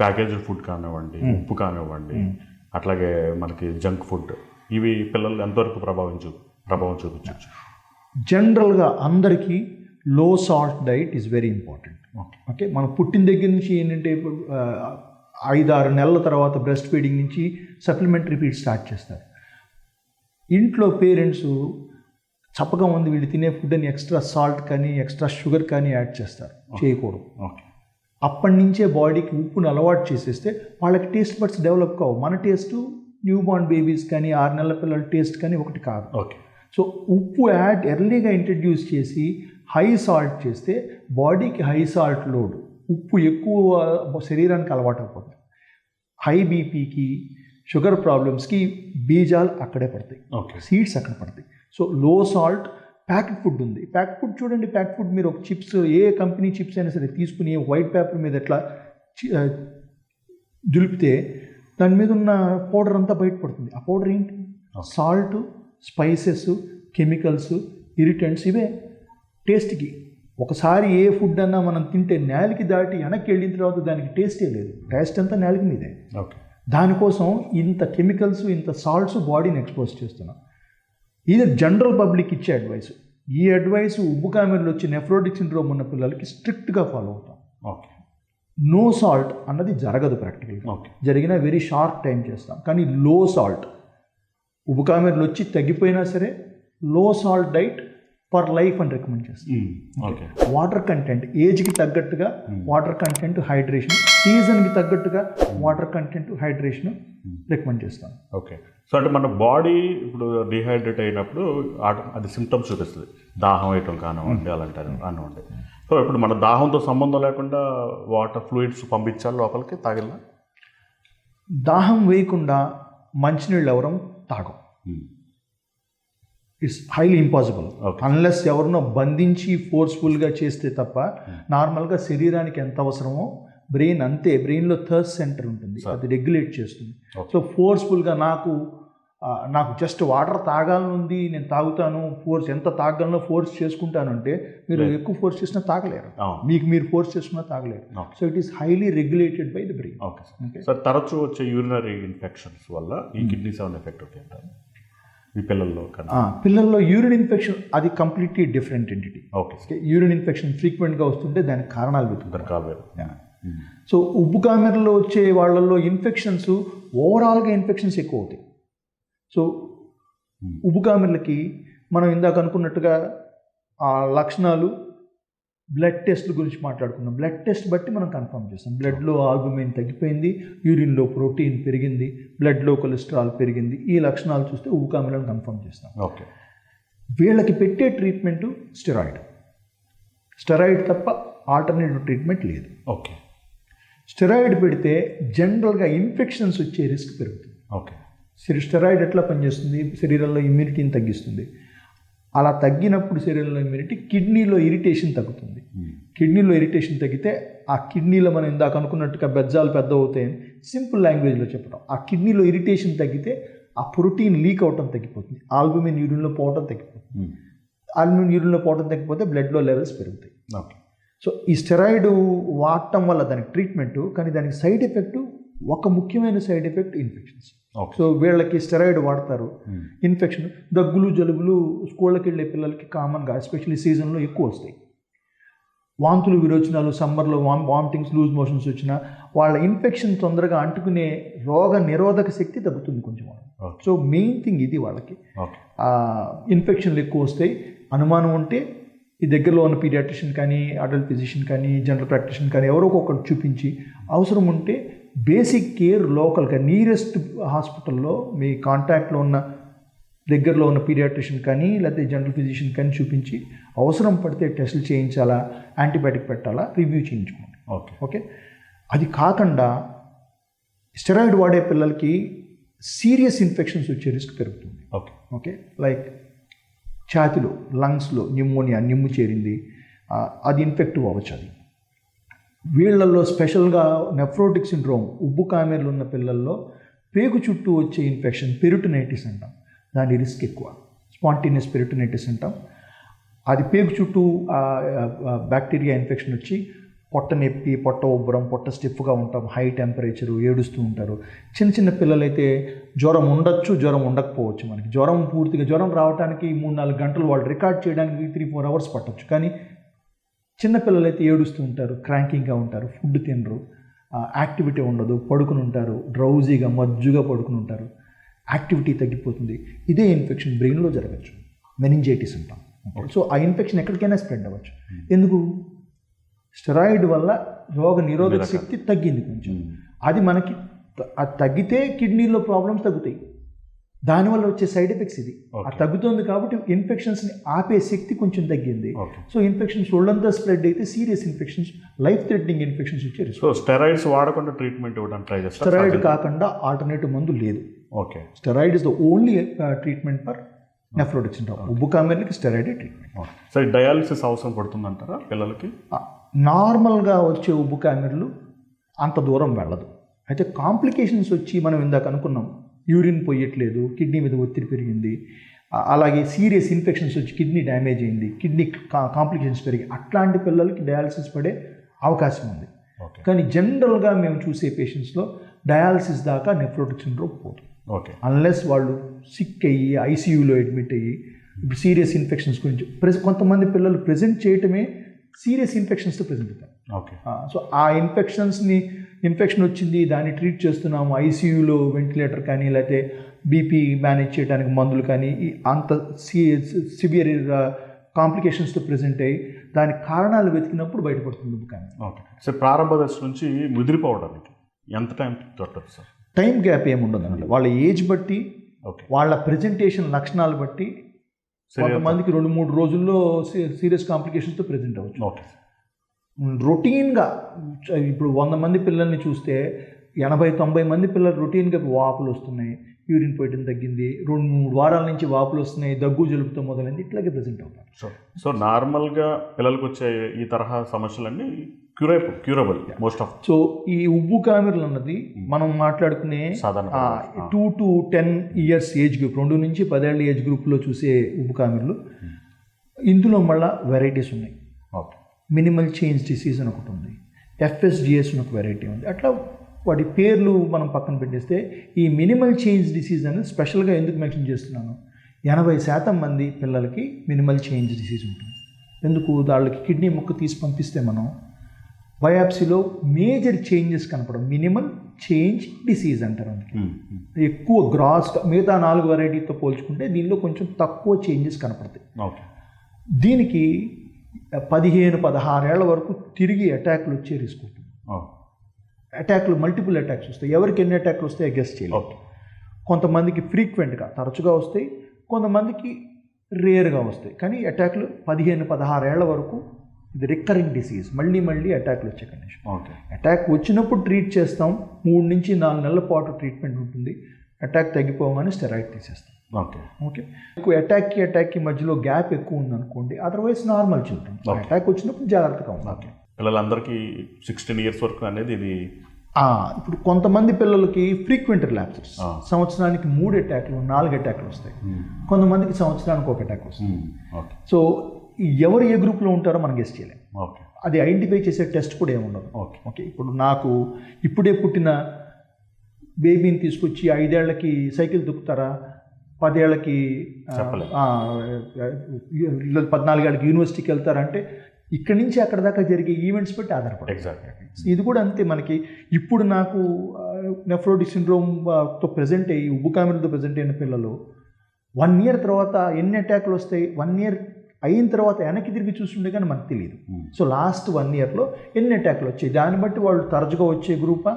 ప్యాకేజ్డ్ ఫుడ్ కానివ్వండి, ఉప్పు కానివ్వండి, అట్లాగే మనకి జంక్ ఫుడ్, ఇవి పిల్లలు ఎంతవరకు ప్రభావం చూపించవచ్చు? జనరల్గా అందరికీ లో salt diet is very important. Okay, మనం పుట్టిన దగ్గర నుంచి ఏంటంటే 5-6 నెలల తర్వాత బ్రెస్ట్ ఫీడింగ్ నుంచి సప్లిమెంటరీ ఫీడ్ స్టార్ట్ చేస్తారు. ఇంట్లో పేరెంట్స్ చప్పగా ఉంది వీళ్ళు తినే ఫుడ్ అని ఎక్స్ట్రా సాల్ట్ కానీ ఎక్స్ట్రా షుగర్ కానీ యాడ్ చేస్తారు. చేయకూడదు. అప్పటి నుంచే బాడీకి ఉప్పును అలవాటు చేసేస్తే వాళ్ళకి టేస్ట్ బడ్స్ డెవలప్ కావు. మన టేస్ట్ న్యూ బార్న్ బేబీస్ కానీ 6 నెలల పిల్లల టేస్ట్ కానీ ఒకటి కాదు. సో ఉప్పు ఎర్లీగా ఇంట్రడ్యూస్ చేసి హై సాల్ట్ చేస్తే బాడీకి హై సాల్ట్ లోడ్, ఉప్పు ఎక్కువ శరీరానికి అలవాటు అయిపోతుంది. హై బీపీకి, షుగర్ ప్రాబ్లమ్స్కి బీజాలు అక్కడే పడతాయి, సీడ్స్ అక్కడ పడతాయి. సో లో సాల్ట్. ప్యాకెట్ ఫుడ్ ఉంది. ప్యాకెట్ ఫుడ్ చూడండి, ప్యాకెట్ ఫుడ్ మీరు ఒక చిప్స్, ఏ కంపెనీ చిప్స్ అయినా సరే తీసుకుని వైట్ పేపర్ మీద ఎట్లా దులిపితే దాని మీద ఉన్న పౌడర్ అంతా బయటపడుతుంది. ఆ పౌడర్ ఏంటి? సాల్ట్, స్పైసెస్, కెమికల్స్, ఇరిటెంట్స్, ఇవే టేస్ట్కి. ఒకసారి ఏ ఫుడ్ అన్నా మనం తింటే నేలకి దాటి వెనక్కి వెళ్ళిన తర్వాత దానికి టేస్టే లేదు. టేస్ట్ అంతా నేలకి మీదే. దానికోసం ఇంత కెమికల్స్, ఇంత సాల్ట్స్ బాడీని ఎక్స్పోజ్ చేస్తున్నాం. ఇది జనరల్ పబ్లిక్ ఇచ్చే అడ్వైస్. ఈ అడ్వైస్ ఉబ్బు కామెర్లు వచ్చి నెఫ్రోటిక్ సిండ్రోమ్ ఉన్న పిల్లలకి స్ట్రిక్ట్గా ఫాలో అవుతాం. నో సాల్ట్ అన్నది జరగదు ప్రాక్టికల్గా. జరిగినా వెరీ షార్ట్ టైం చేస్తాం. కానీ లో సాల్ట్, ఉబ్బు కామెర్లు వచ్చి తగ్గిపోయినా సరే లో సాల్ట్ డైట్ ఫర్ లైఫ్ అని రికమెండ్ చేస్తాం. వాటర్ కంటెంట్, ఏజ్కి తగ్గట్టుగా వాటర్ కంటెంట్, హైడ్రేషన్, సీజన్కి తగ్గట్టుగా వాటర్ కంటెంట్, హైడ్రేషన్ రికమెండ్ చేస్తాం. ఓకే. సో అంటే మన బాడీ ఇప్పుడు డిహైడ్రేట్ అయినప్పుడు అది సిమ్టమ్స్ చూపిస్తుంది. దాహం వేయటం కానివ్వండి, అలాంటి కానివ్వండి. సో ఇప్పుడు మన దాహంతో సంబంధం లేకుండా వాటర్ ఫ్లూయిడ్స్ పంపించాలి లోపలికి, తాగిల్లా? దాహం వేయకుండా మంచినీళ్ళు ఎవరం తాగం. ఇట్స్ హైలీ ఇంపాసిబుల్ అన్లెస్ ఎవరినో బంధించి ఫోర్స్ఫుల్గా చేస్తే తప్ప. నార్మల్గా శరీరానికి ఎంత అవసరమో బ్రెయిన్ అంతే. బ్రెయిన్లో థర్స్ట్ సెంటర్ ఉంటుంది, అది రెగ్యులేట్ చేస్తుంది. సో ఫోర్స్ఫుల్గా నాకు జస్ట్ వాటర్ తాగాలనుంది, నేను తాగుతాను, ఎంత తాగలనో ఫోర్స్ చేసుకుంటానంటే మీరు ఎక్కువ ఫోర్స్ చేసినా తాగలేరు. మీరు ఫోర్స్ చేసుకున్నా తాగలేరు. So it is highly regulated by the brain. Okay sir. తరచూ వచ్చే యూరినరీ ఇన్ఫెక్షన్స్ వల్ల ఈ కిడ్నీస్ ఏమైనా ఎఫెక్ట్ అవుతాయి అంటారు ఈ పిల్లల్లో యూరిన్ ఇన్ఫెక్షన్ అది completely different entity. Okay. Urine infection ఫ్రీక్వెంట్గా వస్తుంటే దానికి కారణాలు వెతుకుతారు. సో ఉబ్బు కామెరలో వచ్చే వాళ్ళల్లో ఇన్ఫెక్షన్స్ ఓవరాల్గా ఇన్ఫెక్షన్స్ ఎక్కువ అవుతాయి. సో ఉబ్బు కామెరలకి మనం ఇందాక అనుకున్నట్టుగా ఆ లక్షణాలు బ్లడ్ టెస్ట్ల గురించి మాట్లాడుకున్నాం. బ్లడ్ టెస్ట్ బట్టి మనం కన్ఫర్మ్ చేస్తాం. బ్లడ్లో ఆల్బుమిన్ తగ్గిపోయింది, యూరిన్లో ప్రోటీన్ పెరిగింది, బ్లడ్లో కొలెస్ట్రాల్ పెరిగింది. ఈ లక్షణాలు చూస్తే ఉబ్బు కామెరలను కన్ఫర్మ్ చేస్తాం. ఓకే. వీళ్ళకి పెట్టే ట్రీట్మెంట్ స్టెరాయిడ్ తప్ప ఆల్టర్నేటివ్ ట్రీట్మెంట్ లేదు. ఓకే. స్టెరాయిడ్ పెడితే జనరల్గా ఇన్ఫెక్షన్స్ వచ్చే రిస్క్ పెరుగుతుంది. ఓకే. స్టెరాయిడ్ ఎట్లా పనిచేస్తుంది? శరీరంలో ఇమ్యూనిటీని తగ్గిస్తుంది. అలా తగ్గినప్పుడు శరీరంలో ఇమ్యూనిటీ, కిడ్నీలో ఇరిటేషన్ తగ్గుతుంది. కిడ్నీలో ఇరిటేషన్ తగ్గితే ఆ కిడ్నీలో మనం ఇందాక అనుకున్నట్టుగా బెజ్జాలు పెద్ద అవుతాయని సింపుల్ లాంగ్వేజ్లో చెప్పడం. ఆ కిడ్నీలో ఇరిటేషన్ తగ్గితే ఆ ప్రోటీన్ లీక్ అవటం తగ్గిపోతుంది, ఆల్బుమిన్ యూరిన్లో పోవటం తగ్గిపోతుంది. ఆల్బుమిన్ యూరిన్లో పోవటం తగ్గిపోతే బ్లడ్లో లెవెల్స్ పెరుగుతాయి. ఓకే. సో ఈ స్టెరాయిడ్ వాడటం వల్ల దానికి ట్రీట్మెంటు, కానీ దానికి సైడ్ ఎఫెక్ట్, ఒక ముఖ్యమైన సైడ్ ఎఫెక్ట్ ఇన్ఫెక్షన్స్. సో వీళ్ళకి స్టెరాయిడ్ వాడతారు, ఇన్ఫెక్షన్, దగ్గులు, జలుబులు స్కూళ్ళకి వెళ్ళే పిల్లలకి కామన్గా ఎస్పెషల్లీ సీజన్లో ఎక్కువ వస్తాయి. వాంతులు, విరోచనాలు, సమ్మర్లో వామిటింగ్స్, లూజ్ మోషన్స్ వచ్చినా వాళ్ళ ఇన్ఫెక్షన్ తొందరగా అంటుకునే రోగ నిరోధక శక్తి తగ్గుతుంది కొంచెం. సో మెయిన్ థింగ్ ఇది. వాళ్ళకి ఇన్ఫెక్షన్లు ఎక్కువ వస్తాయి. అనుమానం ఉంటే ఈ దగ్గరలో ఉన్న పీడియాట్రిషియన్ కానీ, అడల్ట్ ఫిజిషియన్ కానీ, జనరల్ ప్రాక్టీషియన్ కానీ ఎవరో ఒకరు చూపించి, అవసరం ఉంటే బేసిక్ కేర్ లోకల్గా నియరెస్ట్ హాస్పిటల్లో మీ కాంటాక్ట్లో ఉన్న దగ్గరలో ఉన్న పీడియాట్రిషియన్ కానీ లేకపోతే జనరల్ ఫిజిషియన్ కానీ చూపించి, అవసరం పడితే టెస్టులు చేయించాలా, యాంటీబయాటిక్ పెట్టాలా, రివ్యూ చేయించుకోండి. ఓకే. అది కాకుండా స్టెరాయిడ్ వాడే పిల్లలకి సీరియస్ ఇన్ఫెక్షన్స్ వచ్చే రిస్క్ పెరుగుతుంది. ఓకే. లైక్ ఛాతిలో, లంగ్స్లో న్యూమోనియా, నిమ్ము చేరింది, అది ఇన్ఫెక్టివ్ అవ్వచ్చు. అది వీళ్ళల్లో స్పెషల్గా నెఫ్రోటిక్ సిండ్రోమ్, ఉబ్బు కామెర్లు ఉన్న పిల్లల్లో పేగు చుట్టూ వచ్చే ఇన్ఫెక్షన్ పెరిటోనైటిస్ అంటాం. దాని రిస్క్ ఎక్కువ. స్పాంటేనియస్ పెరిటోనైటిస్ అంటాం. అది పేగు చుట్టూ బ్యాక్టీరియా ఇన్ఫెక్షన్ వచ్చి పొట్ట నొప్పి, పొట్ట ఉబ్బరం, పొట్ట స్టిఫ్గా ఉంటాం, హై టెంపరేచరు, ఏడుస్తూ ఉంటారు. చిన్న చిన్న పిల్లలైతే జ్వరం ఉండొచ్చు, జ్వరం ఉండకపోవచ్చు. మనకి జ్వరం పూర్తిగా జ్వరం రావడానికి 3-4 గంటలు, వాళ్ళు రికార్డ్ చేయడానికి 3-4 అవర్స్ పట్టవచ్చు. కానీ చిన్నపిల్లలు అయితే ఏడుస్తూ ఉంటారు, క్రాంకింగ్గా ఉంటారు, ఫుడ్ తినరు, యాక్టివిటీ ఉండదు, పడుకుని ఉంటారు, డ్రౌజీగా మజ్జుగా పడుకుని ఉంటారు, యాక్టివిటీ తగ్గిపోతుంది. ఇదే ఇన్ఫెక్షన్ బ్రెయిన్లో జరగచ్చు, మెనింజైటిస్ అంటాం. సో ఆ ఇన్ఫెక్షన్ ఎక్కడికైనా స్ప్రెడ్ అవ్వచ్చు. ఎందుకు? స్టెరాయిడ్ వల్ల రోగ నిరోధక శక్తి తగ్గింది కొంచెం. అది మనకి అది తగ్గితే కిడ్నీలో ప్రాబ్లమ్స్ తగ్గుతాయి. దానివల్ల వచ్చే సైడ్ ఎఫెక్ట్స్ ఇది. అది తగ్గుతుంది కాబట్టి ఇన్ఫెక్షన్స్ని ఆపే శక్తి కొంచెం తగ్గింది. సో ఇన్ఫెక్షన్స్ ఒళ్ళంతా స్ప్రెడ్ అయితే serious infections, life threatening infections వచ్చే రిస్క్. సో స్టెరాయిడ్స్ వాడకుండా ట్రీట్మెంట్ ఇవ్వడానికి ట్రై చేస్తారు. స్టెరాయిడ్ కాకుండా ఆల్టర్నేటివ్ మందు లేదు. Okay, steroid is the only treatment for nephrotic syndrome. ఉబ్బు కామెర్లకి స్టెరాయిడ్ ట్రీట్మెంట్. సరే, డయాలిసిస్ అవసరం పడుతుందంటారా పిల్లలకి? నార్మల్గా వచ్చే ఉబ్బు కామెర్లు అంత దూరం వెళ్ళదు. అయితే కాంప్లికేషన్స్ వచ్చి మనం ఇందాక అనుకున్నాం, యూరిన్ పోయట్లేదు, కిడ్నీ మీద ఒత్తిడి పెరిగింది, అలాగే సీరియస్ ఇన్ఫెక్షన్స్ వచ్చి కిడ్నీ డ్యామేజ్ అయింది, కిడ్నీ కాంప్లికేషన్స్ పెరిగి అట్లాంటి పిల్లలకి డయాలసిస్ పడే అవకాశం ఉంది. కానీ జనరల్గా మేము చూసే పేషెంట్స్లో డయాలసిస్ దాకా నెఫ్రోటిక్ సిండ్రోమ్ పోతుంది. ఓకే, అన్లెస్ వాళ్ళు సిక్ అయ్యి ఐసీయూలో అడ్మిట్ అయ్యి ఇప్పుడు సీరియస్ ఇన్ఫెక్షన్స్ గురించి కొంతమంది పిల్లలు ప్రజెంట్ చేయటమే సీరియస్ ఇన్ఫెక్షన్స్తో ప్రజెంట్ అవుతారు. ఓకే, సో ఆ ఇన్ఫెక్షన్ వచ్చింది, దాన్ని ట్రీట్ చేస్తున్నాము, ఐసీయూలో వెంటిలేటర్ కానీ లేకపోతే బీపీ మేనేజ్ చేయడానికి మందులు కానీ అంత సివియర్ కాంప్లికేషన్స్తో ప్రజెంట్ అయ్యి దానికి కారణాలు వెతికినప్పుడు బయటపడుతుంది. కానీ ఓకే సార్, ప్రారంభ దశ నుంచి ముదిరిపోవడానికి ఎంత టైం పడుతుంది సార్? టైం గ్యాప్ ఏముండదండి. వాళ్ళ ఏజ్ బట్టి, వాళ్ళ ప్రజెంటేషన్ లక్షణాలు బట్టి కొంతమందికి 2-3 రోజుల్లో సీరియస్ కాంప్లికేషన్స్తో ప్రజెంట్ అవ్వచ్చు. ఓకే, రొటీన్గా ఇప్పుడు 100 మంది పిల్లల్ని చూస్తే 80-90 మంది పిల్లలు రొటీన్గా వాపులు వస్తున్నాయి, యూరిన్ పోయటం తగ్గింది, 2-3 వారాల నుంచి వాపులు వస్తున్నాయి, దగ్గు జలుబుతో మొదలైంది, ఇట్లాగే ప్రజెంట్ అవుతారు. సో నార్మల్గా పిల్లలకు వచ్చే ఈ తరహా సమస్యలన్నీ క్యూరబుల్ మోస్ట్ ఆఫ్. సో ఈ ఉబ్బు కామెర్లు అన్నది మనం మాట్లాడుకునే 2 to 10 years ఏజ్ గ్రూప్, 2 నుంచి 10 ఏళ్ళ ఏజ్ గ్రూప్లో చూసే ఉబ్బు కామెర్లు. ఇందులో మళ్ళీ వెరైటీస్ ఉన్నాయి. మినిమల్ చేంజ్ డిసీజ్ అని ఒకటి ఉంది, FSGS అని ఒక వెరైటీ ఉంది. అట్లా వాటి పేర్లు మనం పక్కన పెట్టేస్తే ఈ మినిమల్ చేంజ్ డిసీజ్ అనేది స్పెషల్గా ఎందుకు మెన్షన్ చేస్తున్నాను, 80% మంది పిల్లలకి మినిమల్ చేంజ్ డిసీజ్ ఉంటుంది. ఎందుకు? వాళ్ళకి కిడ్నీ ముక్క తీసి పంపిస్తే మనం బయాప్సీలో మేజర్ చేంజెస్ కనపడం, మినిమల్ చేంజ్ డిసీజ్ అంటారు. అందుకే ఎక్కువ గ్రాస్గా మిగతా 4 వెరైటీతో పోల్చుకుంటే దీనిలో కొంచెం తక్కువ చేంజెస్ కనపడతాయి. దీనికి 15-16 ఏళ్ల వరకు తిరిగి అటాక్లు వచ్చే రిస్క్ ఉంటుంది. అటాక్లు మల్టిపుల్ అటాక్స్ వస్తాయి. ఎవరికి ఎన్ని అటాక్లు వస్తాయో గెస్ చేయలేదు. కొంతమందికి ఫ్రీక్వెంట్గా తరచుగా వస్తాయి, కొంతమందికి రేర్గా వస్తాయి. కానీ అటాక్లు 15-16 ఏళ్ల వరకు ఇది రికరింగ్ డిసీజ్, మళ్ళీ అటాక్లు వచ్చే కండిషన్. అటాక్ వచ్చినప్పుడు ట్రీట్ చేస్తాం, 3 నుంచి 4 నెలల పాటు ట్రీట్మెంట్ ఉంటుంది. అటాక్ తగ్గిపోగానే స్టెరాయిడ్ తీసేస్తాం. ఓకే, ఎక్కువ అటాక్కి మధ్యలో గ్యాప్ ఎక్కువ ఉందనుకోండి, అదర్వైజ్ నార్మల్ చిల్డ్రన్. అటాక్ వచ్చినప్పుడు జాగ్రత్తగా ఉండాలి. పిల్లలందరికీ 16 years వరకు అనేది ఇది. ఇప్పుడు కొంతమంది పిల్లలకి ఫ్రీక్వెంట్ రిలాప్సెస్, సంవత్సరానికి 3 అటాక్లు 4 అటాక్లు వస్తాయి, కొంతమందికి సంవత్సరానికి 1 అటాక్ వస్తుంది. సో ఎవరు ఏ గ్రూప్లో ఉంటారో మనం గెస్ చేయలేం. అది ఐడెంటిఫై చేసే టెస్ట్ కూడా ఏముండదు. ఓకే, ఇప్పుడు నాకు ఇప్పుడే పుట్టిన బేబీని తీసుకొచ్చి 5 ఏళ్లకి సైకిల్ తొక్కుతారా, 10 ఏళ్ళకి 14 ఏళ్ళకి యూనివర్సిటీకి వెళ్తారంటే ఇక్కడి నుంచి అక్కడ దాకా జరిగే ఈవెంట్స్ బట్టి ఆధారపడి. ఇది కూడా అంతే. మనకి ఇప్పుడు నాకు నెఫ్రోటిక్ సిండ్రోమ్తో ప్రజెంట్ అయ్యి ఉబ్బు కామెర్లతో ప్రజెంట్ అయిన పిల్లలు 1 year తర్వాత ఎన్ని అటాక్లు వస్తాయి, 1 year అయిన తర్వాత వెనక్కి తిరిగి చూస్తుండే కానీ మనకు తెలియదు. సో లాస్ట్ 1 yearలో ఎన్ని అటాక్లు వచ్చాయి, దాన్ని బట్టి వాళ్ళు తరచుగా వచ్చే గ్రూపా,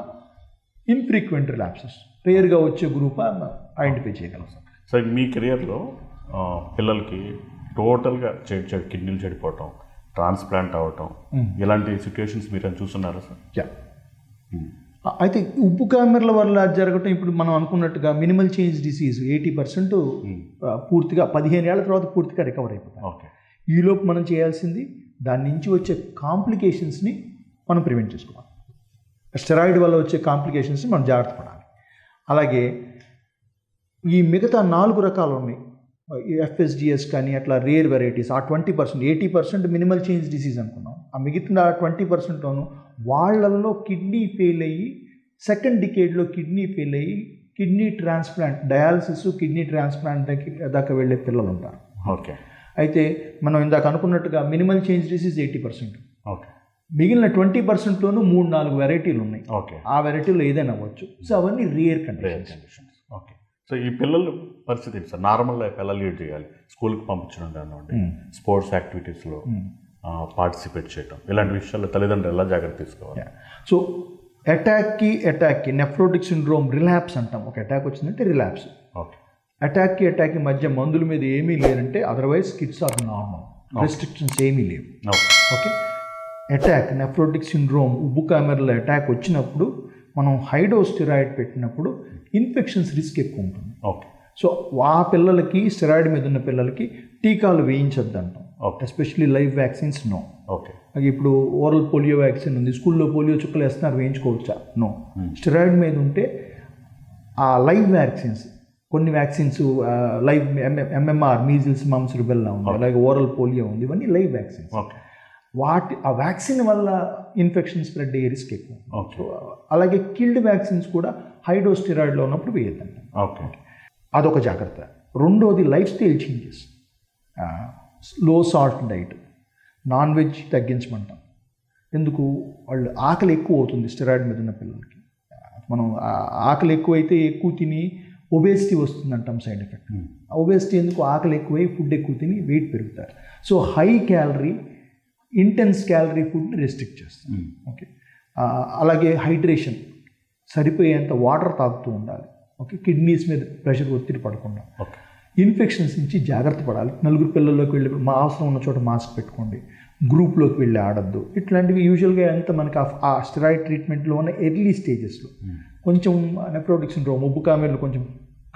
ఇన్ఫ్రీక్వెంట్ రిలాప్సెస్ రేర్గా వచ్చే గ్రూపా ఐడెంటిఫై చేయగలం. సార్ మీ కెరియర్లో పిల్లలకి టోటల్గా కిడ్నీలు చెడిపోవటం, ట్రాన్స్ప్లాంట్ అవ్వటం, ఇలాంటి సిచ్యువేషన్స్ మీరు చూస్తున్నారా సార్? అయితే ఉబ్బు కామెర్ల వల్ల జరగటం ఇప్పుడు మనం అనుకున్నట్టుగా మినిమల్ చేంజ్ డిసీజ్ 80% పూర్తిగా 15 ఏళ్ల తర్వాత పూర్తిగా రికవర్ అయిపోతాం. ఈలోపు మనం చేయాల్సింది దాని నుంచి వచ్చే కాంప్లికేషన్స్ని మనం ప్రివెంట్ చేసుకోవాలి. స్టెరాయిడ్ వల్ల వచ్చే కాంప్లికేషన్స్ని మనం జాగ్రత్త పడాలి. అలాగే ఈ మిగతా 4 రకాలు ఉన్నాయి, FSGS కానీ అట్లా రేర్ వెరైటీస్. ఆ 20%, 80% మినిమల్ చేంజ్ డిసీజ్ అనుకున్నాం. ఆ మిగతా 20%లోనూ వాళ్ళల్లో కిడ్నీ ఫెయిల్ అయ్యి సెకండ్ డికేడ్లో కిడ్నీ ఫెయిల్ అయ్యి kidney transplant, dialysis kidney transplant దాకా వెళ్ళే పిల్లలు ఉంటారు. ఓకే, అయితే మనం ఇందాక అనుకున్నట్టుగా మినిమల్ చేంజ్ డిసీజ్ 80%. ఓకే. మిగిలిన 20%లోనూ 3-4 వెరైటీలు ఉన్నాయి. ఓకే. ఆ వెరైటీలో ఏదైనా అవ్వచ్చు. సో అవన్నీ రేర్ కండిషన్స్. ఓకే. సో ఈ పిల్లల పరిస్థితి ఏంటి సార్? నార్మల్ లైఫ్ ఎలా లీడ్ చేయాలి? స్కూల్కి పంపించడం కానివ్వండి, స్పోర్ట్స్ యాక్టివిటీస్లో పార్టిసిపేట్ చేయడం, ఇలాంటి విషయాల్లో తల్లిదండ్రులు ఎలా జాగ్రత్త తీసుకోవాలి? సో అటాక్కి నెఫ్రోటిక్ సిండ్రోమ్ రిలాప్స్ అంటాం. ఒక అటాక్ వచ్చిందంటే రిలాప్స్. ఓకే. అటాక్కి మధ్య మందుల మీద ఏమీ లేదంటే otherwise kids are normal, restrictions ఏమీ లేవు. ఓకే. అటాక్ నెఫ్రోటిక్ సిండ్రోమ్ ఉబ్బు కామెరల అటాక్ వచ్చినప్పుడు మనం హైడోస్ స్టెరాయిడ్ పెట్టినప్పుడు ఇన్ఫెక్షన్స్ రిస్క్ ఎక్కువ ఉంటుంది. ఓకే. సో ఆ పిల్లలకి స్టెరాయిడ్ మీద ఉన్న పిల్లలకి టీకాలు వేయించొద్దు అంటాం. Especially live vaccines no. Okay. ఇప్పుడు ఓరల్ పోలియో వ్యాక్సిన్ ఉంది, స్కూల్లో పోలియో చుక్కలు వేస్తున్నారు, వేయించుకోవచ్చా? నో. స్టెరాయిడ్ మీద ఉంటే ఆ లైవ్ వ్యాక్సిన్స్, కొన్ని vaccines live MMR measles mumps rubella ఉంది, అలాగే ఓరల్ పోలియో ఉంది, ఇవన్నీ లైవ్ వ్యాక్సిన్స్. ఆ వ్యాక్సిన్ వల్ల ఇన్ఫెక్షన్ స్ప్రెడ్ అయ్యే రిస్క్ ఎక్కువ. సో అలాగే కిల్డ్ వ్యాక్సిన్స్ కూడా హైడోస్ స్టెరాయిడ్లో ఉన్నప్పుడు వేయద్దంట. ఓకే. అదొక జాగ్రత్త. రెండోది లైఫ్ స్టైల్ చేంజెస్. లో సాల్ట్ డైట్, నాన్ వెజ్ తగ్గించమంటాం. ఎందుకు? వాళ్ళు ఆకలి ఎక్కువ అవుతుంది స్టెరాయిడ్ మీద ఉన్న పిల్లలకి. మనం ఆకలి ఎక్కువైతే ఎక్కువ తిని ఒబేసిటీ వస్తుందంటాం, సైడ్ ఎఫెక్ట్. ఒబేసిటీ ఎందుకు? ఆకలి ఎక్కువై ఫుడ్ ఎక్కువ తిని వెయిట్ పెరుగుతారు. So high calorie intense calorie food restrict చేస్తాం. ఓకే. అలాగే హైడ్రేషన్, సరిపోయేంత వాటర్ తాగుతూ ఉండాలి. ఓకే. కిడ్నీస్ మీద ప్రెషర్ ఒత్తిడి పడకుండా. ఇన్ఫెక్షన్స్ నుంచి జాగ్రత్త పడాలి. నలుగురు పిల్లల్లోకి వెళ్ళి అవసరం ఉన్న చోట మాస్క్ పెట్టుకోండి, గ్రూప్లోకి వెళ్ళి ఆడద్దు. ఇట్లాంటివి యూజువల్గా ఎంత మనకి ఆ స్టెరాయిడ్ ట్రీట్మెంట్లో ఉన్న ఎర్లీ స్టేజెస్లో కొంచెం నెఫ్రోటిక్ సిండ్రోమ్ ఉబ్బు కామెర్లు కొంచెం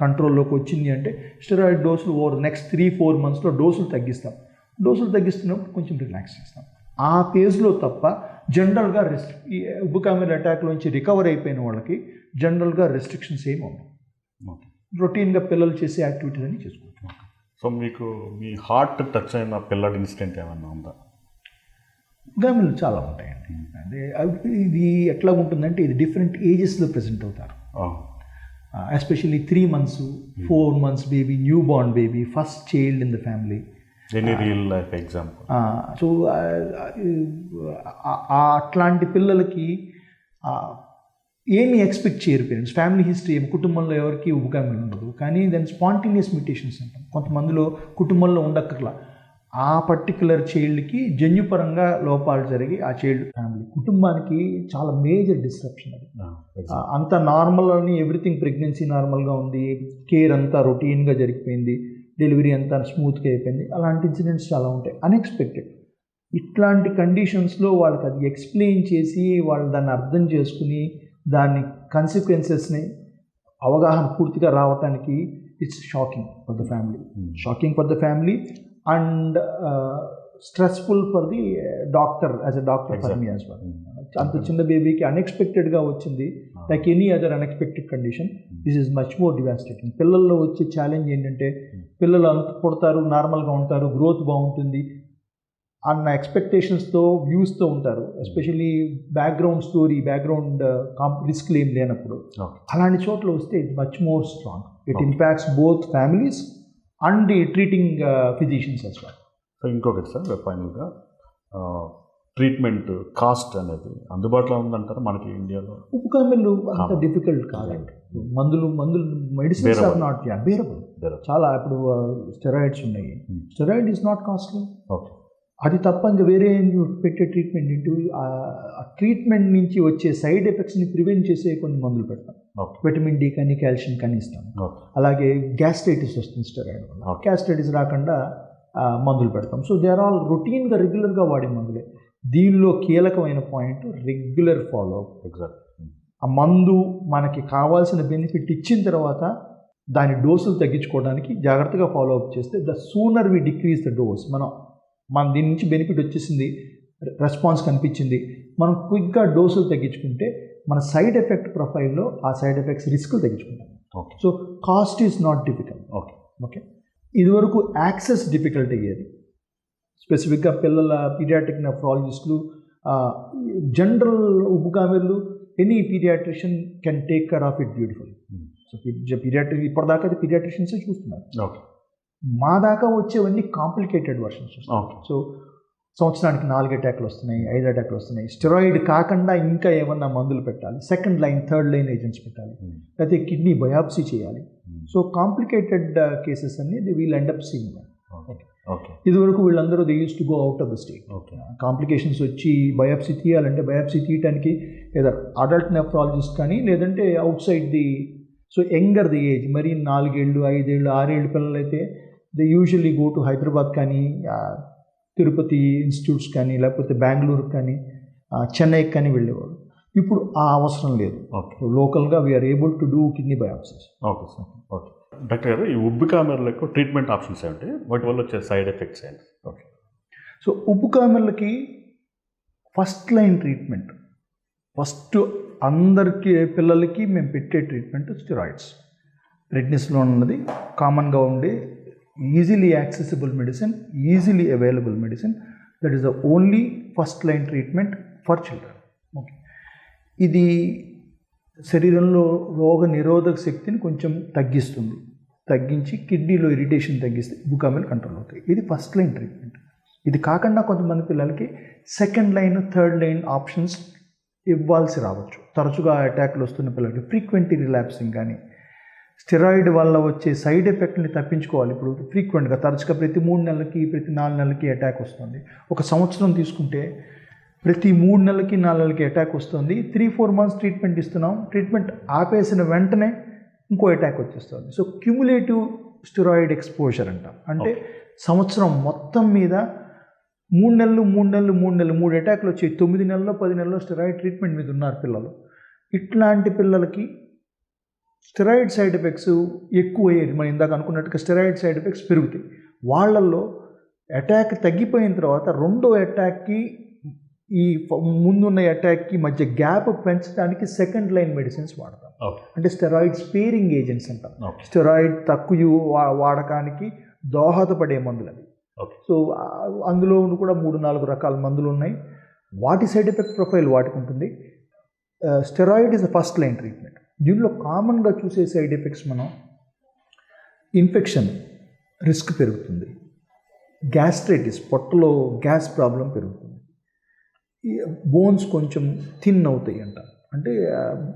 కంట్రోల్లోకి వచ్చింది అంటే స్టెరాయిడ్ డోసులు ఓవర్ నెక్స్ట్ 3-4 monthsలో డోసులు తగ్గిస్తాం. డోసులు తగ్గిస్తున్నప్పుడు కొంచెం రిలాక్స్ చేస్తాం. ఆ ఫేజ్లో తప్ప జనరల్గా ఈ ఉబ్బు కామెర్ల అటాక్లోంచి రికవర్ అయిపోయిన వాళ్ళకి జనరల్గా రెస్ట్రిక్షన్స్ ఏమి ఉండవు. రొటీన్గా పిల్లలు చేసే యాక్టివిటీస్ అన్ని చేసుకోవచ్చు. సో మీకు మీ హార్ట్ టచ్ అయిన పిల్లడి ఇన్సిడెంట్ ఏమన్నా ఉందా? ఉగామిలు చాలా ఉంటాయండి. అదే ఇది ఎట్లా ఉంటుందంటే ఇది డిఫరెంట్ ఏజెస్లో ప్రజెంట్ అవుతారు. Especially 3 months, 4 months baby, new born baby, first child in the family. Any real life example? So అట్లాంటి పిల్లలకి ఏమి ఎక్స్పెక్ట్ చేయరు పేరెంట్స్. ఫ్యామిలీ హిస్టరీ ఏమి, కుటుంబంలో ఎవరికి ఉబ్బుకామెలు ఉండదు, కానీ దాని స్పాంటేనియస్ మ్యూటేషన్స్ అంటాం. కొంతమందిలో కుటుంబంలో ఉండక్కర్లా, ఆ పర్టికులర్ చైల్డ్కి జన్యుపరంగా లోపాలు జరిగి ఆ చైల్డ్ ఫ్యామిలీ కుటుంబానికి చాలా మేజర్ డిస్ట్రప్షన్ అది. అంత నార్మల్ అని ఎవ్రీథింగ్, ప్రెగ్నెన్సీ నార్మల్గా ఉంది, కేర్ అంతా రొటీన్గా జరిగిపోయింది, డెలివరీ అంతా స్మూత్గా అయిపోయింది. అలాంటి ఇన్సిడెంట్స్ చాలా ఉంటాయి, అన్ఎక్స్పెక్టెడ్. ఇట్లాంటి కండిషన్స్లో వాళ్ళకి అది ఎక్స్ప్లెయిన్ చేసి వాళ్ళు దాన్ని అర్థం చేసుకుని దాని కాన్సిక్వెన్సెస్ని అవగాహన పూర్తిగా రావటానికి it's shocking for the family and stressful for the doctor, as a doctor for me as well. అంత చిన్న బేబీకి అన్ఎక్స్పెక్టెడ్గా వచ్చింది, like any other unexpected condition, this is much more devastating. పిల్లల్లో వచ్చే ఛాలెంజ్ ఏంటంటే పిల్లలు అంత పుడతారు, నార్మల్గా ఉంటారు, గ్రోత్ బాగుంటుంది అన్న ఎక్స్పెక్టేషన్స్తో, వ్యూస్తో ఉంటారు. ఎస్పెషల్లీ బ్యాక్గ్రౌండ్ స్టోరీ, బ్యాక్గ్రౌండ్ రిస్క్లు ఏం లేనప్పుడు అలాంటి చోట్ల వస్తే it much more strong. It impacts both families and the treating physicians as well. So ఇంకొకటి సార్, ఫైనల్గా ట్రీట్మెంట్ కాస్ట్ అనేది అందుబాటులో ఉందంటారా మనకి ఇండియాలో? ఉబ్బుకామెలు అంత డిఫికల్ట్ కాదండి. మందులు మెడిసిన్స్ ఆర్ నాట్ బేరబుల్. చాలా ఇప్పుడు స్టెరాయిడ్స్ ఉన్నాయి, steroid is not costly. Okay. అది తప్ప ఇంకా వేరే పెట్టే ట్రీట్మెంట్ ఏంటి? ఆ ట్రీట్మెంట్ నుంచి వచ్చే సైడ్ ఎఫెక్ట్స్ని ప్రివెంట్ చేసే కొన్ని మందులు పెడతాం. విటమిన్ డి కానీ కాల్షియం కానీ ఇస్తాం. అలాగే గ్యాస్ట్రైటిస్ వస్తుంది స్టెరాయిడ్ వల్ల, గ్యాస్ట్రైటిస్ రాకుండా మందులు పెడతాం. సో దే ఆర్ ఆల్ రొటీన్గా రెగ్యులర్గా వాడే మందులే. దీనిలో కీలకమైన పాయింట్ రెగ్యులర్ ఫాలో అప్. ఆ మందు మనకి కావాల్సిన బెనిఫిట్ ఇచ్చిన తర్వాత దాని డోసులు తగ్గించుకోవడానికి జాగ్రత్తగా ఫాలో అప్ చేస్తే the sooner we decrease the dose. మన దీని నుంచి బెనిఫిట్ వచ్చేసింది, రెస్పాన్స్ కనిపించింది, మనం క్విక్గా డోసులు తగ్గించుకుంటే మన సైడ్ ఎఫెక్ట్ ప్రొఫైల్లో ఆ సైడ్ ఎఫెక్ట్స్ రిస్క్ తగ్గించుకుంటాం. So cost is not difficult. Okay. ఇదివరకు యాక్సెస్ డిఫికల్ట్ అయ్యేది. స్పెసిఫిక్గా పిల్లల పీడియాట్రిక్ నెఫ్రాలజిస్టులు, జనరల్ ఉబ్బుకామెర్లు, any paediatrician can take care of it beautiful. So paediatric ఇప్పటిదాకా అది పీడియాట్రిషియన్సే చూస్తున్నారు. మా దాకా వచ్చేవన్నీ కాంప్లికేటెడ్ వర్షన్స్ వస్తాయి. ఓకే. సో సంవత్సరానికి 4 అటాక్లు వస్తున్నాయి, 5 అటాక్లు వస్తున్నాయి. స్టెరాయిడ్ కాకుండా ఇంకా ఏమన్నా మందులు పెట్టాలి, second line third line agents పెట్టాలి, లేకపోతే కిడ్నీ బయాప్సీ చేయాలి. సో కాంప్లికేటెడ్ కేసెస్ అన్ని the will end up seeing. Okay. ఇదివరకు వీళ్ళందరూ they use to go out of the state. Okay. Complications వచ్చి బయాప్సీ తీయాలంటే బయాప్సీ తీయటానికి లేదా అడల్ట్ నెఫ్రాలజిస్ట్ కానీ లేదంటే out side the, so younger the age, మరి 4 ఏళ్ళు 5 ఏళ్ళు 6 ఏళ్ళు పిల్లలు అయితే they usually go to Hyderabad కానీ తిరుపతి ఇన్స్టిట్యూట్స్ కానీ లేకపోతే బెంగళూరు కానీ చెన్నైకి కానీ వెళ్ళేవాడు. ఇప్పుడు ఆ అవసరం లేదు. ఓకే. లోకల్గా we are able to do kidney biopsies. Okay sir. Okay doctor గారు, ఈ ఉబ్బు కామెర్లకు ట్రీట్మెంట్ ఆప్షన్స్ ఏమిటి, వాటి వల్ల వచ్చే సైడ్ ఎఫెక్ట్స్ ఏంటి? ఓకే. సో ఉబ్బు కామెర్లకి ఫస్ట్ లైన్ ట్రీట్మెంట్, ఫస్ట్ అందరికీ పిల్లలకి మేము పెట్టే ట్రీట్మెంట్ స్టెరాయిడ్స్. రెడ్నెస్లో ఉన్నది కామన్గా ఉండే easily accessible medicine, easily available medicine. That is the only first line treatment for children. Okay. ఇది శరీరంలో రోగ నిరోధక శక్తిని కొంచెం తగ్గించి కిడ్నీలో ఇరిటేషన్ తగ్గిస్తే ఉబ్బుకామెలు కంట్రోల్ అవుతాయి. ఇది ఫస్ట్ లైన్ ట్రీట్మెంట్. ఇది కాకుండా కొంతమంది పిల్లలకి second line third line options ఇవ్వాల్సి రావచ్చు. తరచుగా అటాక్లు వస్తున్న పిల్లలకి ఫ్రీక్వెంట్లీ రిలాప్సింగ్ కానీ స్టెరాయిడ్ వల్ల వచ్చే సైడ్ ఎఫెక్ట్ని తప్పించుకోవాలి. ఇప్పుడు ఫ్రీక్వెంట్గా తరచుగా ప్రతి 3 నెలలకి ప్రతి 4 నెలలకి అటాక్ వస్తుంది. ఒక సంవత్సరం తీసుకుంటే ప్రతి 3 నెలలకి 4 నెలలకి అటాక్ వస్తుంది. 3-4 మంత్స్ ట్రీట్మెంట్ ఇస్తున్నాం, ట్రీట్మెంట్ ఆపేసిన వెంటనే ఇంకో అటాక్ వచ్చేస్తుంది. సో క్యుములేటివ్ స్టెరాయిడ్ ఎక్స్పోజర్ అంటాం. అంటే సంవత్సరం మొత్తం మీద 3 అటాక్లు వచ్చి 9 నెలల్లో 10 నెలల్లో స్టెరాయిడ్ ట్రీట్మెంట్ మీద ఉన్నారు పిల్లలు. ఇట్లాంటి పిల్లలకి స్టెరాయిడ్ సైడ్ ఎఫెక్ట్స్ ఎక్కువ అయ్యేది. మనం ఇందాక అనుకున్నట్టుగా స్టెరాయిడ్ సైడ్ ఎఫెక్ట్స్ పెరుగుతాయి. వాళ్ళల్లో అటాక్ తగ్గిపోయిన తర్వాత రెండో అటాక్కి ఈ ముందున్న అటాక్కి మధ్య గ్యాప్ పెంచడానికి సెకండ్ లైన్ మెడిసిన్స్ వాడతాం. అంటే స్టెరాయిడ్ స్పేరింగ్ ఏజెంట్స్ అంటాం. స్టెరాయిడ్ తక్కువ వాడకానికి దోహదపడే మందులు అవి. సో అందులో కూడా 3-4 రకాల మందులు ఉన్నాయి. వాటి సైడ్ ఎఫెక్ట్ ప్రొఫైల్ వాటికి ఉంటుంది. Steroid is the first line treatment. దీనిలో కామన్గా చూసే సైడ్ ఎఫెక్ట్స్ మనం ఇన్ఫెక్షన్ రిస్క్ పెరుగుతుంది, గ్యాస్ట్రైటిస్ పొట్టలో గ్యాస్ ప్రాబ్లం పెరుగుతుంది, బోన్స్ కొంచెం థిన్ అవుతాయి అంట, అంటే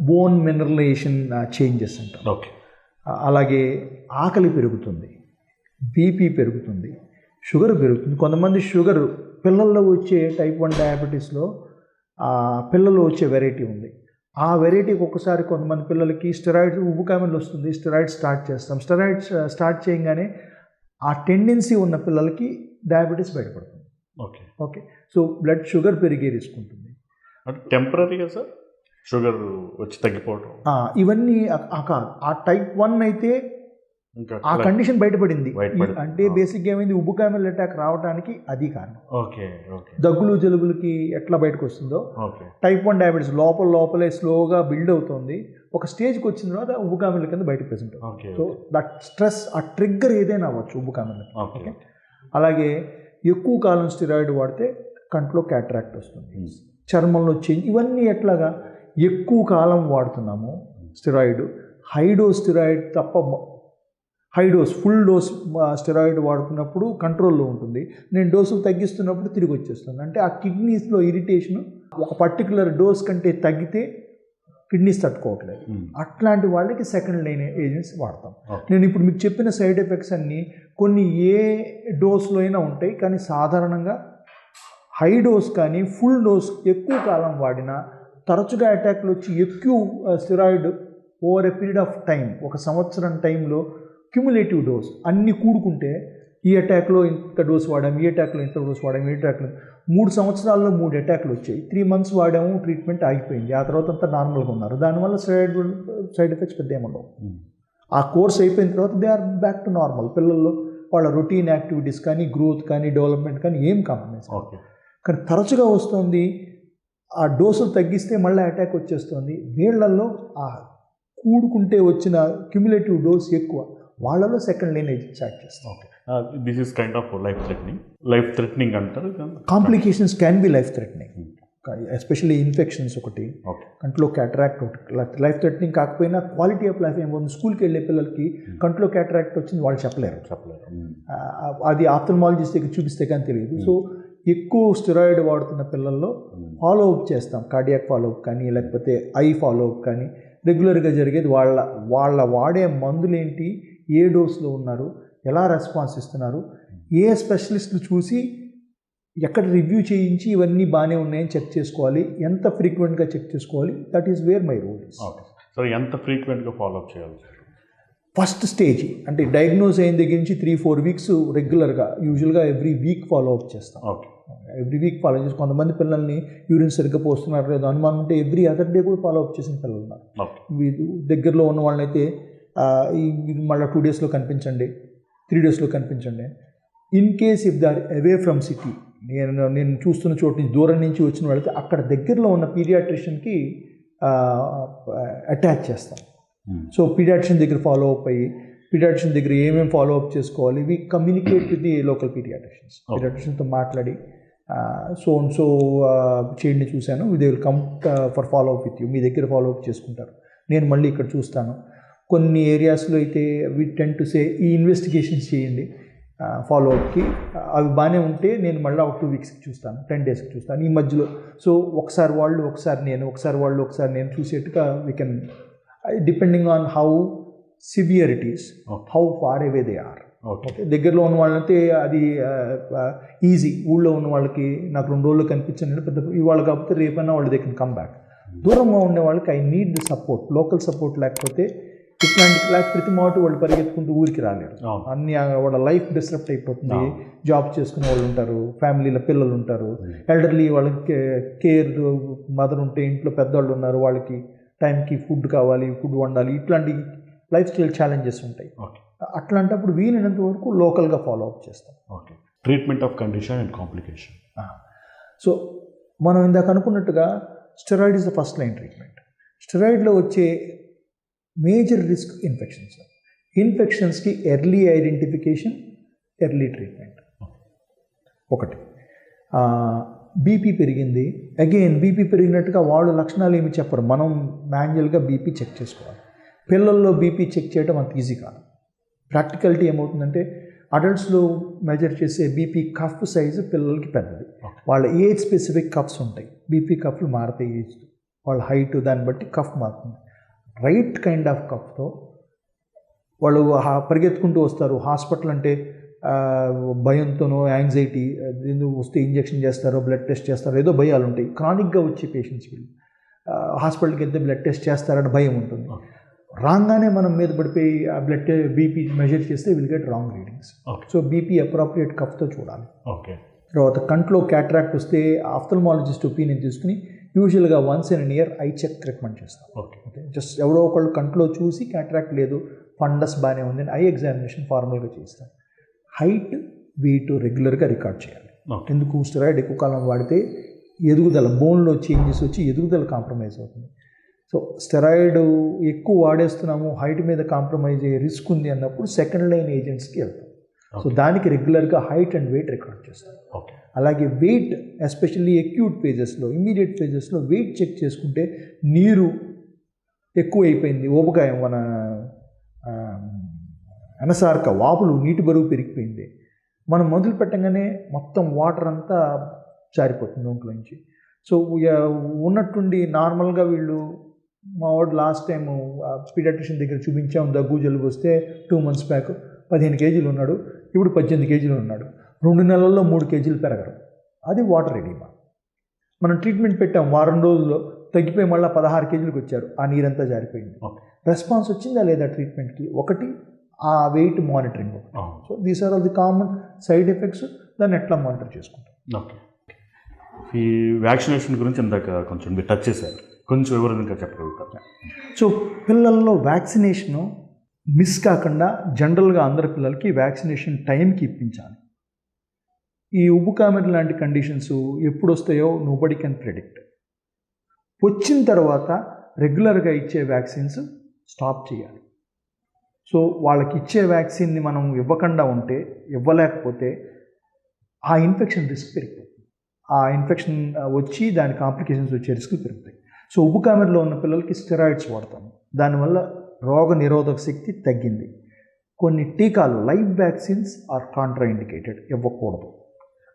బోన్ మినరలైజేషన్ చేంజెస్ అంట. ఓకే. అలాగే ఆకలి పెరుగుతుంది, బీపీ పెరుగుతుంది, షుగర్ పెరుగుతుంది. కొంతమంది షుగర్ పిల్లల్లో వచ్చే టైప్ 1 డయాబెటీస్లో పిల్లల్లో వచ్చే వెరైటీ ఉంది. ఆ వెరైటీకి ఒక్కసారి కొంతమంది పిల్లలకి స్టెరాయిడ్స్ ఉబ్బుకామెలు వస్తుంది, స్టెరాయిడ్స్ స్టార్ట్ చేస్తాం. స్టెరాయిడ్స్ స్టార్ట్ చేయగానే ఆ టెండెన్సీ ఉన్న పిల్లలకి డయాబెటీస్ బయటపడుతుంది. Okay. Okay. So blood sugar పెరిగే రిస్క్ ఉంటుంది. అంటే టెంపరీగా సార్ షుగర్ వచ్చి తగ్గిపోవడం ఇవన్నీ కాదు. ఆ టైప్ 1 అయితే ఆ కండిషన్ బయటపడింది. అంటే బేసిక్గా ఏమైంది, ఉబ్బుకామెల్ అటాక్ రావడానికి అది కారణం. ఓకే. ఓకే. దగ్గులు జలుబులకి ఎట్లా బయటకు వస్తుందో టైప్ 1 డయాబెటీస్ లోపలే స్లోగా బిల్డ్ అవుతుంది. ఒక స్టేజ్కి వచ్చిన తర్వాత ఉబ్బుకామెల కింద బయటకు ప్రెసెంట్. సో దట్ స్ట్రెస్, ఆ ట్రిగ్గర్ ఏదైనా అవ్వచ్చు ఉబ్బుకామెల. ఓకే. అలాగే ఎక్కువ కాలం స్టెరాయిడ్ వాడితే కంట్లో క్యాటరాక్ట్ వస్తుంది, చర్మంలో చేంజ్. ఇవన్నీ ఎట్లాగా ఎక్కువ కాలం వాడుతున్నాము స్టెరాయిడ్, హై డోస్ స్టెరాయిడ్ తప్ప ఫుల్ డోస్ స్టెరాయిడ్ వాడుతున్నప్పుడు కంట్రోల్లో ఉంటుంది. నేను డోసులు తగ్గిస్తున్నప్పుడు తిరిగి వచ్చేస్తుంది. అంటే ఆ కిడ్నీస్లో ఇరిటేషన్ ఒక పర్టికులర్ డోస్ కంటే తగ్గితే కిడ్నీస్ తట్టుకోవట్లేదు. అట్లాంటి వాళ్ళకి సెకండ్ లైన్ ఏజెంట్స్ వాడతాం. నేను ఇప్పుడు మీకు చెప్పిన సైడ్ ఎఫెక్ట్స్ అన్నీ కొన్ని ఏ డోస్లో అయినా ఉంటాయి, కానీ సాధారణంగా హై డోస్ కానీ ఫుల్ డోస్ ఎక్కువ కాలం వాడినా తరచుగా అటాక్లు వచ్చి ఎక్కువ steroid over a period of time, ఒక సంవత్సరం టైంలో క్యుములేటివ్ డోస్ అన్నీ కూడుకుంటే ఈ అటాక్లో ఇంత డోస్ వాడాము, ఈ అటాక్లో ఇంత డోస్ వాడాము, ఈ అటాక్లో 3 సంవత్సరాల్లో 3 అటాక్లు వచ్చాయి. 3 months వాడాము, ట్రీట్మెంట్ ఆగిపోయింది. ఆ తర్వాత అంతా నార్మల్గా ఉన్నారు. దానివల్ల సైడ్ ఎఫెక్ట్స్ పెద్ద ఏముండవు. ఆ కోర్స్ అయిపోయిన తర్వాత they are back to normal. పిల్లల్లో వాళ్ళ రొటీన్ యాక్టివిటీస్ కానీ గ్రోత్ కానీ డెవలప్మెంట్ కానీ ఏం కాంప్రమైజ్. కానీ తరచుగా వస్తుంది, ఆ డోసులు తగ్గిస్తే మళ్ళీ అటాక్ వచ్చేస్తుంది. వీళ్ళల్లో ఆ కూడుకుంటే వచ్చిన క్యుములేటివ్ డోస్ ఎక్కువ, వాళ్ళలో సెకండ్ లైన్ ఏజెంట్ స్టార్ట్ చేస్తాం. Okay. This is kind of life threatening అంటారు. Complications can be life threatening. Especially infections ఒకటి, ఓకే కంట్లో క్యాటరాక్ట్ ఒకటి. లైఫ్ థ్రెటనింగ్ కాకపోయినా క్వాలిటీ ఆఫ్ లైఫ్ ఏమవుతుంది, స్కూల్కి వెళ్ళే పిల్లలకి కంట్లో క్యాటరాక్ట్ వచ్చింది వాళ్ళు చెప్పలేరు. అది ఆప్థల్మాలజిస్ట్ దగ్గర చూపిస్తే కానీ తెలియదు. సో ఎక్కువ స్టెరాయిడ్ వాడుతున్న పిల్లల్లో ఫాలో అప్ చేస్తాం, కార్డియాక్ ఫాలో అప్ కానీ లేకపోతే ఐ ఫాలో అప్ కానీ రెగ్యులర్గా జరిగేది. వాళ్ళ వాడే మందులేంటి, ఏ డోస్లో ఉన్నారు, ఎలా రెస్పాన్స్ ఇస్తున్నారు, ఏ స్పెషలిస్ట్ని చూసి ఎక్కడ రివ్యూ చేయించి ఇవన్నీ బాగానే ఉన్నాయని చెక్ చేసుకోవాలి, ఎంత ఫ్రీక్వెంట్గా చెక్ చేసుకోవాలి. That is where my role is. Okay so ఎంత ఫ్రీక్వెంట్గా ఫాలోఅప్ చేయాలి? ఫస్ట్ స్టేజ్ అంటే డయాగ్నోజ్ అయిన దగ్గర నుంచి 3-4 వీక్స్ రెగ్యులర్గా, యూజువల్గా ఎవ్రీ వీక్ ఫాలో అప్ చేస్తాం. ఓకే ఎవ్రీ వీక్ ఫాలో చేసి, కొంతమంది పిల్లల్ని యూరిన్ సరిగ్గా పోస్తున్నారు లేదో అనుమానం ఉంటే ఎవ్రీ అదర్ డే కూడా ఫాలో అప్ చేసిన పిల్లలు ఉన్నారు. దగ్గరలో ఉన్న వాళ్ళైతే మళ్ళీ 2 డేస్లో కనిపించండి, 3 డేస్లో కనిపించండి. In case if they are away from city, నేను చూస్తున్న చోటు నుంచి దూరం నుంచి వచ్చిన వాళ్ళైతే అక్కడ దగ్గరలో ఉన్న పీడియాట్రిషియన్కి అటాచ్ చేస్తాం. సో పీడియాట్రిషియన్ దగ్గర ఫాలో అప్ అయ్యి, పీడియాట్రిషియన్ దగ్గర ఏమేమి ఫాలో అప్ చేసుకోవాలి, we communicate with the local పీడియాట్రిషియన్తో మాట్లాడి సో చేయండి చూశాను, they will come for follow up with you, మీ దగ్గర ఫాలో అప్ చేసుకుంటారు, నేను మళ్ళీ ఇక్కడ చూస్తాను. కొన్ని ఏరియాస్లో అయితే వి టెండ్ టు సే ఈ ఇన్వెస్టిగేషన్స్ చేయండి ఫాలో అప్కి, అవి బాగానే ఉంటే నేను మళ్ళీ ఒక 2 వీక్స్కి చూస్తాను, 10 డేస్కి చూస్తాను. ఈ మధ్యలో సో ఒకసారి వాళ్ళు ఒకసారి నేను, ఒకసారి వాళ్ళు ఒకసారి నేను చూసేట్టుగా we can, depending on how severe it is, how far away they are. Okay దగ్గరలో ఉన్న వాళ్ళైతే అది ఈజీ, ఊళ్ళో ఉన్న వాళ్ళకి నాకు 2 రోజులు కనిపించండి పెద్ద ఇవాళ కాకపోతే రేపైనా వాళ్ళు దే కెన్ కమ్ బ్యాక్. దూరంగా ఉండే వాళ్ళకి I need the support, local support లేకపోతే ఇట్లాంటి ప్రతి మాట వాళ్ళు పరిగెత్తుకుంటూ ఊరికి రాలేరు. అన్ని వాళ్ళ లైఫ్ డిస్టర్బ్ అయిపోతుంది. జాబ్ చేసుకునే వాళ్ళు ఉంటారు, ఫ్యామిలీలో పిల్లలు ఉంటారు, ఎల్డర్లీ వాళ్ళకి కేర్ మదర్ ఉంటే, ఇంట్లో పెద్దవాళ్ళు ఉన్నారు, వాళ్ళకి టైంకి ఫుడ్ కావాలి, ఫుడ్ వండాలి, ఇట్లాంటి లైఫ్ స్టైల్ ఛాలెంజెస్ ఉంటాయి. అట్లాంటప్పుడు వీలైనంత వరకు లోకల్గా ఫాలో అప్ చేస్తాం. Okay treatment of condition and complication. So మనం ఇందాక అనుకున్నట్టుగా steroid is the first line treatment. స్టెరాయిడ్లో వచ్చే మేజర్ రిస్క్ ఇన్ఫెక్షన్స్కి ఎర్లీ ఐడెంటిఫికేషన్, ఎర్లీ ట్రీట్మెంట్ ఒకటి. బీపీ పెరిగింది, అగైన్ బీపీ పెరిగినట్టుగా వాళ్ళు లక్షణాలు ఏమి చెప్పరు, మనం మాన్యువల్గా బీపీ చెక్ చేసుకోవాలి. పిల్లల్లో బీపీ చెక్ చేయడం అంత ఈజీ కాదు. ప్రాక్టికాలిటీ ఏమవుతుందంటే అడల్ట్స్లో మెజర్ చేసే బీపీ కఫ్ సైజు పిల్లలకి పెద్దది, వాళ్ళ ఏజ్ స్పెసిఫిక్ కఫ్స్ ఉంటాయి, బీపీ కఫ్లు మారుతాయి ఏజ్తో, వాళ్ళ హైట్ దాన్ని బట్టి కఫ్ మారుతుంది. రైట్ కైండ్ ఆఫ్ కఫ్తో వాళ్ళు పరిగెత్తుకుంటూ వస్తారు. హాస్పిటల్ అంటే భయంతోనో యాంగ్జైటీ, వస్తే ఇంజెక్షన్ చేస్తారో బ్లడ్ టెస్ట్ చేస్తారో ఏదో భయాలు ఉంటాయి. క్రానిక్గా వచ్చే పేషెంట్స్ వీళ్ళు హాస్పిటల్కి వెళ్తే బ్లడ్ టెస్ట్ చేస్తారని భయం ఉంటుంది. రాగానే మనం మీద పడిపోయి ఆ బ్లడ్ బీపీ మెజర్ చేస్తే will get wrong readings. So BP appropriate కఫ్తో చూడాలి. ఓకే తర్వాత కంట్లో క్యాటరాక్ట్ వస్తే ఆఫ్థల్మాలజిస్ట్ ఒపీనియన్ తీసుకుని యూజువల్గా once in year eye check recommend చేస్తాం. ఓకే జస్ట్ ఎవరో ఒకళ్ళు కంట్లో చూసి క్యాటరాక్ట్ లేదు, ఫండస్ బాగానే ఉంది అని ఐ ఎగ్జామినేషన్ ఫార్మల్గా చేస్తాం. హైట్, వెయిట్ రెగ్యులర్గా రికార్డ్ చేయాలి. ఎందుకు, స్టెరాయిడ్ ఎక్కువ కాలం వాడితే ఎదుగుదల, బోన్లో చేంజెస్ వచ్చి ఎదుగుదల కాంప్రమైజ్ అవుతుంది. సో స్టెరాయిడ్ ఎక్కువ వాడేస్తున్నాము, హైట్ మీద కాంప్రమైజ్ అయ్యే రిస్క్ ఉంది అన్నప్పుడు సెకండ్ లైన్ ఏజెంట్స్కి వెళ్తాం. సో దానికి రెగ్యులర్గా హైట్ అండ్ వెయిట్ రికార్డ్ చేస్తాం. అలాగే వెయిట్ ఎస్పెషల్లీ అక్యూట్ ఫేజెస్లో, ఇమ్మీడియట్ ఫేజెస్లో వెయిట్ చెక్ చేసుకుంటే నీరు ఎక్కువ అయిపోయింది, ఊబకాయం, మన అనసార్క వాపులు, నీటి బరువు పెరిగిపోయింది, మనం మొదలు పెట్టగానే మొత్తం వాటర్ అంతా జారిపోతుంది ఒంట్లో నుంచి. సో ఉన్నట్టుండి నార్మల్గా వీళ్ళు, మా వాడు లాస్ట్ టైం పీడియాట్రిషియన్ దగ్గర చూపించాం, దగ్గు జలుబు వస్తే 2 months బ్యాక్ 15 kgs ఉన్నాడు, ఇప్పుడు 18 kgs ఉన్నాడు. 2 నెలల్లో 3 kgs పెరగరు. అది వాటర్ ఎడిమా. మనం ట్రీట్మెంట్ పెట్టాం, వారం రోజుల్లో తగ్గిపోయి మళ్ళీ 16 kgs వచ్చారు, ఆ నీరంతా జారిపోయింది. రెస్పాన్స్ వచ్చిందా లేదా ట్రీట్మెంట్కి? ఒకటి ఆ weight monitoring. So these are all the common side effects. దాన్ని ఎట్లా మానిటర్ చేసుకుంటాం. ఓకే ఈ వ్యాక్సినేషన్ గురించి ఇందాక కొంచెం మీరు టచ్ చేశారు, కొంచెం వివరంగా చెప్పగలుగుతారు. సో పిల్లల్లో వ్యాక్సినేషను మిస్ కాకుండా జనరల్గా అందరి పిల్లలకి వ్యాక్సినేషన్ టైంకి ఇప్పించాలి. ఈ ఉబ్బుకామెర లాంటి కండిషన్స్ ఎప్పుడు వస్తాయో నోబడీ కెన్ ప్రెడిక్ట్. వచ్చిన తర్వాత రెగ్యులర్గా ఇచ్చే వ్యాక్సిన్స్ స్టాప్ చేయాలి. సో వాళ్ళకి ఇచ్చే వ్యాక్సిన్ని మనం ఇవ్వకుండా ఉంటే, ఇవ్వలేకపోతే ఆ ఇన్ఫెక్షన్ రిస్క్ పెరిగిపోతుంది. ఆ ఇన్ఫెక్షన్ వచ్చి దాని కాంప్లికేషన్స్ వచ్చే రిస్క్ పెరుగుతాయి. సో ఉబ్బు కామెరలో ఉన్న పిల్లలకి స్టెరాయిడ్స్ వాడతాము. దానివల్ల రోగ నిరోధక శక్తి తగ్గింది. కొన్ని టీకాలు లైవ్ వ్యాక్సిన్స్ ఆర్ కాంట్రాఇండికేటెడ్, ఇవ్వకూడదు.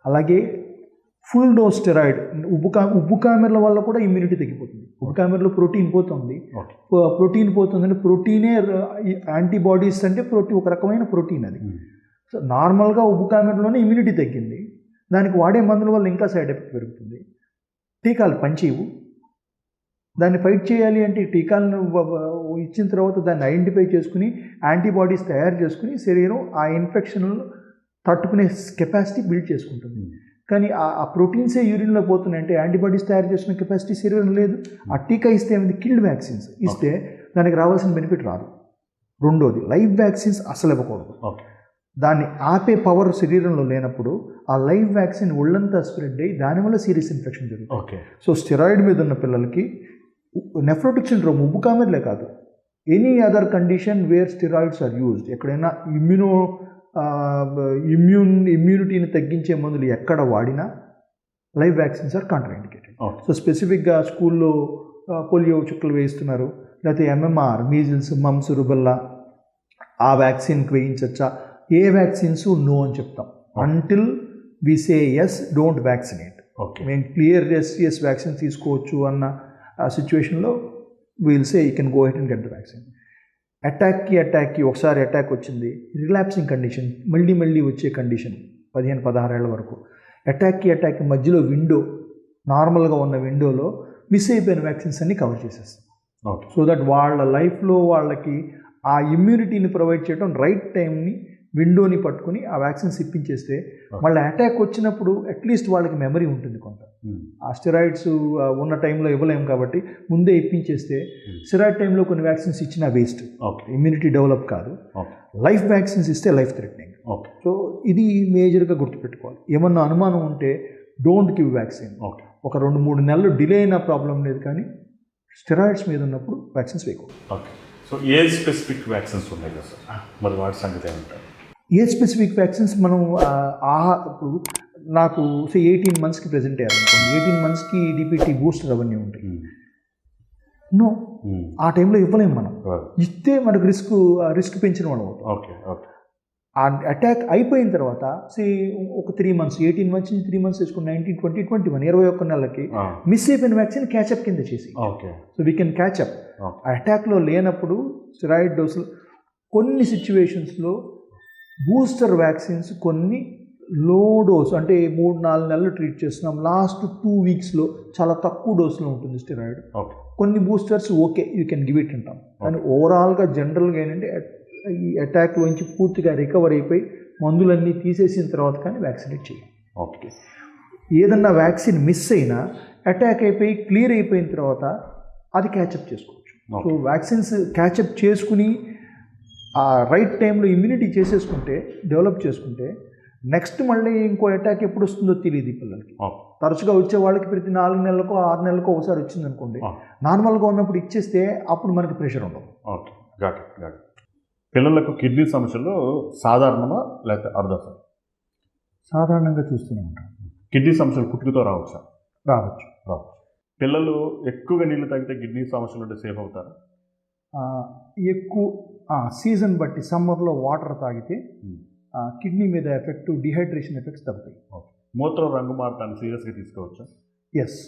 అలాగే ఫుల్ డోస్ స్టెరాయిడ్ ఉబ్బు కామెరల వల్ల కూడా ఇమ్యూనిటీ తగ్గిపోతుంది. ఉబ్బు కామెరలో ప్రోటీన్ పోతుంది. ప్రోటీన్ పోతుందంటే ప్రోటీనే యాంటీబాడీస్ అంటే ఒక రకమైన ప్రోటీన్ అది. సో నార్మల్గా ఉబ్బు కామెరలోనే ఇమ్యూనిటీ తగ్గింది. దానికి వాడే మందుల వల్ల ఇంకా సైడ్ ఎఫెక్ట్ పెరుగుతుంది. టీకాలు పనిచేయవు. దాన్ని ఫైట్ చేయాలి అంటే టీకాలను ఇచ్చిన తర్వాత దాన్ని ఐడెంటిఫై చేసుకుని యాంటీబాడీస్ తయారు చేసుకుని శరీరం ఆ ఇన్ఫెక్షన్లు తట్టుకునే కెపాసిటీ బిల్డ్ చేసుకుంటుంది. కానీ ఆ ప్రోటీన్సే యూరిన్లో పోతున్నాయి అంటే యాంటీబాడీస్ తయారు చేసుకునే కెపాసిటీ శరీరం లేదు. ఆ టీకా ఇస్తే ఏమైంది, కిల్డ్ వ్యాక్సిన్స్ ఇస్తే దానికి రావాల్సిన బెనిఫిట్ రాదు. రెండోది లైవ్ వ్యాక్సిన్స్ అసలు ఇవ్వకూడదు. దాన్ని ఆపే పవర్ శరీరంలో లేనప్పుడు ఆ లైవ్ వ్యాక్సిన్ ఒళ్ళంతా స్ప్రెడ్ అయ్యి దానివల్ల సీరియస్ ఇన్ఫెక్షన్ జరుగుతుంది. సో స్టెరాయిడ్ మీద ఉన్న పిల్లలకి నెఫ్రోటిక్ సిండ్రోమ్ ఉబ్బు కామెర్లే కాదు, any other condition where steroids are used, ఎక్కడైనా ఇమ్యూనిటీని తగ్గించే మందులు ఎక్కడ వాడినా live vaccines are contraindicated. So స్పెసిఫిక్గా స్కూల్లో పోలియో చుక్కలు వేయిస్తున్నారు, లేకపోతే ఎంఎంఆర్, మీజిల్స్, మమ్స్, రుబెల్లా, ఆ వ్యాక్సిన్కి వేయించచ్చా? ఏ వ్యాక్సిన్స్ నో అని చెప్తాం. Until we say yes, don't vaccinate. మేము క్లియర్ ఎస్ వ్యాక్సిన్ తీసుకోవచ్చు అన్న సిచ్యువేషన్లో we'll say you can go ahead and get the vaccine. అటాక్కి ఒకసారి అటాక్ వచ్చింది, రిలాప్సింగ్ కండిషన్, మళ్ళీ వచ్చే కండిషన్ 15-16 ఏళ్ల వరకు. అటాక్కి మధ్యలో విండో, నార్మల్గా ఉన్న విండోలో మిస్ అయిపోయిన వ్యాక్సిన్స్ అన్ని కవర్ చేసేస్తాం. సో దట్ వాళ్ళ లైఫ్లో వాళ్ళకి ఆ ఇమ్యూనిటీని ప్రొవైడ్ చేయడం, రైట్ టైంని విండోని పట్టుకుని ఆ వ్యాక్సిన్స్ ఇప్పించేస్తే మళ్ళీ అటాక్ వచ్చినప్పుడు అట్లీస్ట్ వాళ్ళకి మెమరీ ఉంటుంది కొంత. ఆ స్టెరాయిడ్స్ ఉన్న టైంలో ఇవ్వలేము కాబట్టి ముందే ఇప్పించేస్తే స్టెరాయిడ్ టైంలో కొన్ని వ్యాక్సిన్స్ ఇచ్చినా వేస్ట్, ఇమ్యూనిటీ డెవలప్ కాదు. లైఫ్ వ్యాక్సిన్స్ ఇస్తే లైఫ్ థ్రెటనింగ్. సో ఇది మేజర్గా గుర్తుపెట్టుకోవాలి. ఏమన్నా అనుమానం ఉంటే డోంట్ గివ్ వ్యాక్సిన్. ఒక 2-3 నెలలు డిలే అయినా ప్రాబ్లం లేదు, కానీ స్టెరాయిడ్స్ మీద ఉన్నప్పుడు వ్యాక్సిన్స్ వేయకూడదు. సో ఏ స్పెసిఫిక్ వ్యాక్సిన్స్ ఉన్నాయి కదా సార్, మరి వాటి సంగతి ఏమంటారు? ఏ స్పెసిఫిక్ వ్యాక్సిన్స్ మనం ఇప్పుడు నాకు 18 మంత్స్కి ప్రెజెంట్ అయ్యారనుకోండి, 18 మంత్స్కి డిపిటీ బూస్టర్ అవన్నీ ఉంటాయి. నో, ఆ టైంలో ఇవ్వలేము మనం. ఇస్తే మనకు రిస్క్ పెంచిన వాళ్ళం అవుతాం. ఆ అటాక్ అయిపోయిన తర్వాత ఒక 3 మంత్స్, 18 మంత్స్ నుంచి 3 మంత్స్ వేసుకుని 19, 20, 21, 21 నెలలకి మిస్ అయిపోయిన వ్యాక్సిన్ క్యాచప్ కింద చేసి, సో వీ కెన్ క్యాచప్. ఆ అటాక్లో లేనప్పుడు స్టెరాయిడ్ డోసులు కొన్ని సిచ్యువేషన్స్లో బూస్టర్ వ్యాక్సిన్స్ కొన్ని లో డోస్ అంటే 3-4 నెలలు ట్రీట్ చేస్తున్నాం, లాస్ట్ 2 వీక్స్లో చాలా తక్కువ డోసులో ఉంటుంది స్టెరాయిడ్. కొన్ని boosters okay you can give it అంటాం, కానీ ఓవరాల్గా జనరల్గా ఏంటంటే ఈ అటాక్లోంచి పూర్తిగా రికవర్ అయిపోయి మందులన్నీ తీసేసిన తర్వాత కానీ వ్యాక్సినేట్ చేయాలి. ఏదన్నా వ్యాక్సిన్ మిస్ అయినా అటాక్ అయిపోయి క్లియర్ అయిపోయిన తర్వాత అది క్యాచప్ చేసుకోవచ్చు. సో వ్యాక్సిన్స్ క్యాచప్ చేసుకుని ఆ రైట్ టైంలో ఇమ్యూనిటీ చేసేసుకుంటే, డెవలప్ చేసుకుంటే, నెక్స్ట్ మళ్ళీ ఇంకో అటాక్ ఎప్పుడు వస్తుందో తెలియదు పిల్లలకి. తరచుగా వచ్చే వాళ్ళకి ప్రతి 4 నెలలకో 6 నెలలకో ఒకసారి వచ్చింది అనుకోండి, నార్మల్గా ఉన్నప్పుడు ఇచ్చేస్తే అప్పుడు మనకి ప్రెషర్ ఉండదు. పిల్లలకు కిడ్నీ సమస్యలు సాధారణమా లేకపోతే అరుదా? సాధారణంగా చూస్తూనే ఉంటాం. కిడ్నీ సమస్యలు పుట్టుకతో రావచ్చు. పిల్లలు ఎక్కువగా నీళ్ళు తాగితే కిడ్నీ సమస్యలు ఉంటే సేఫ్ అవుతారా? ఎక్కువ సీజన్ బట్టి సమ్మర్లో వాటర్ తాగితే కిడ్నీ మీద ఎఫెక్ట్, డిహైడ్రేషన్ ఎఫెక్ట్స్ తగ్గుతాయి. మూత్రం రంగు మారటాన్ని సీరియస్గా తీసుకోవచ్చా? ఎస్,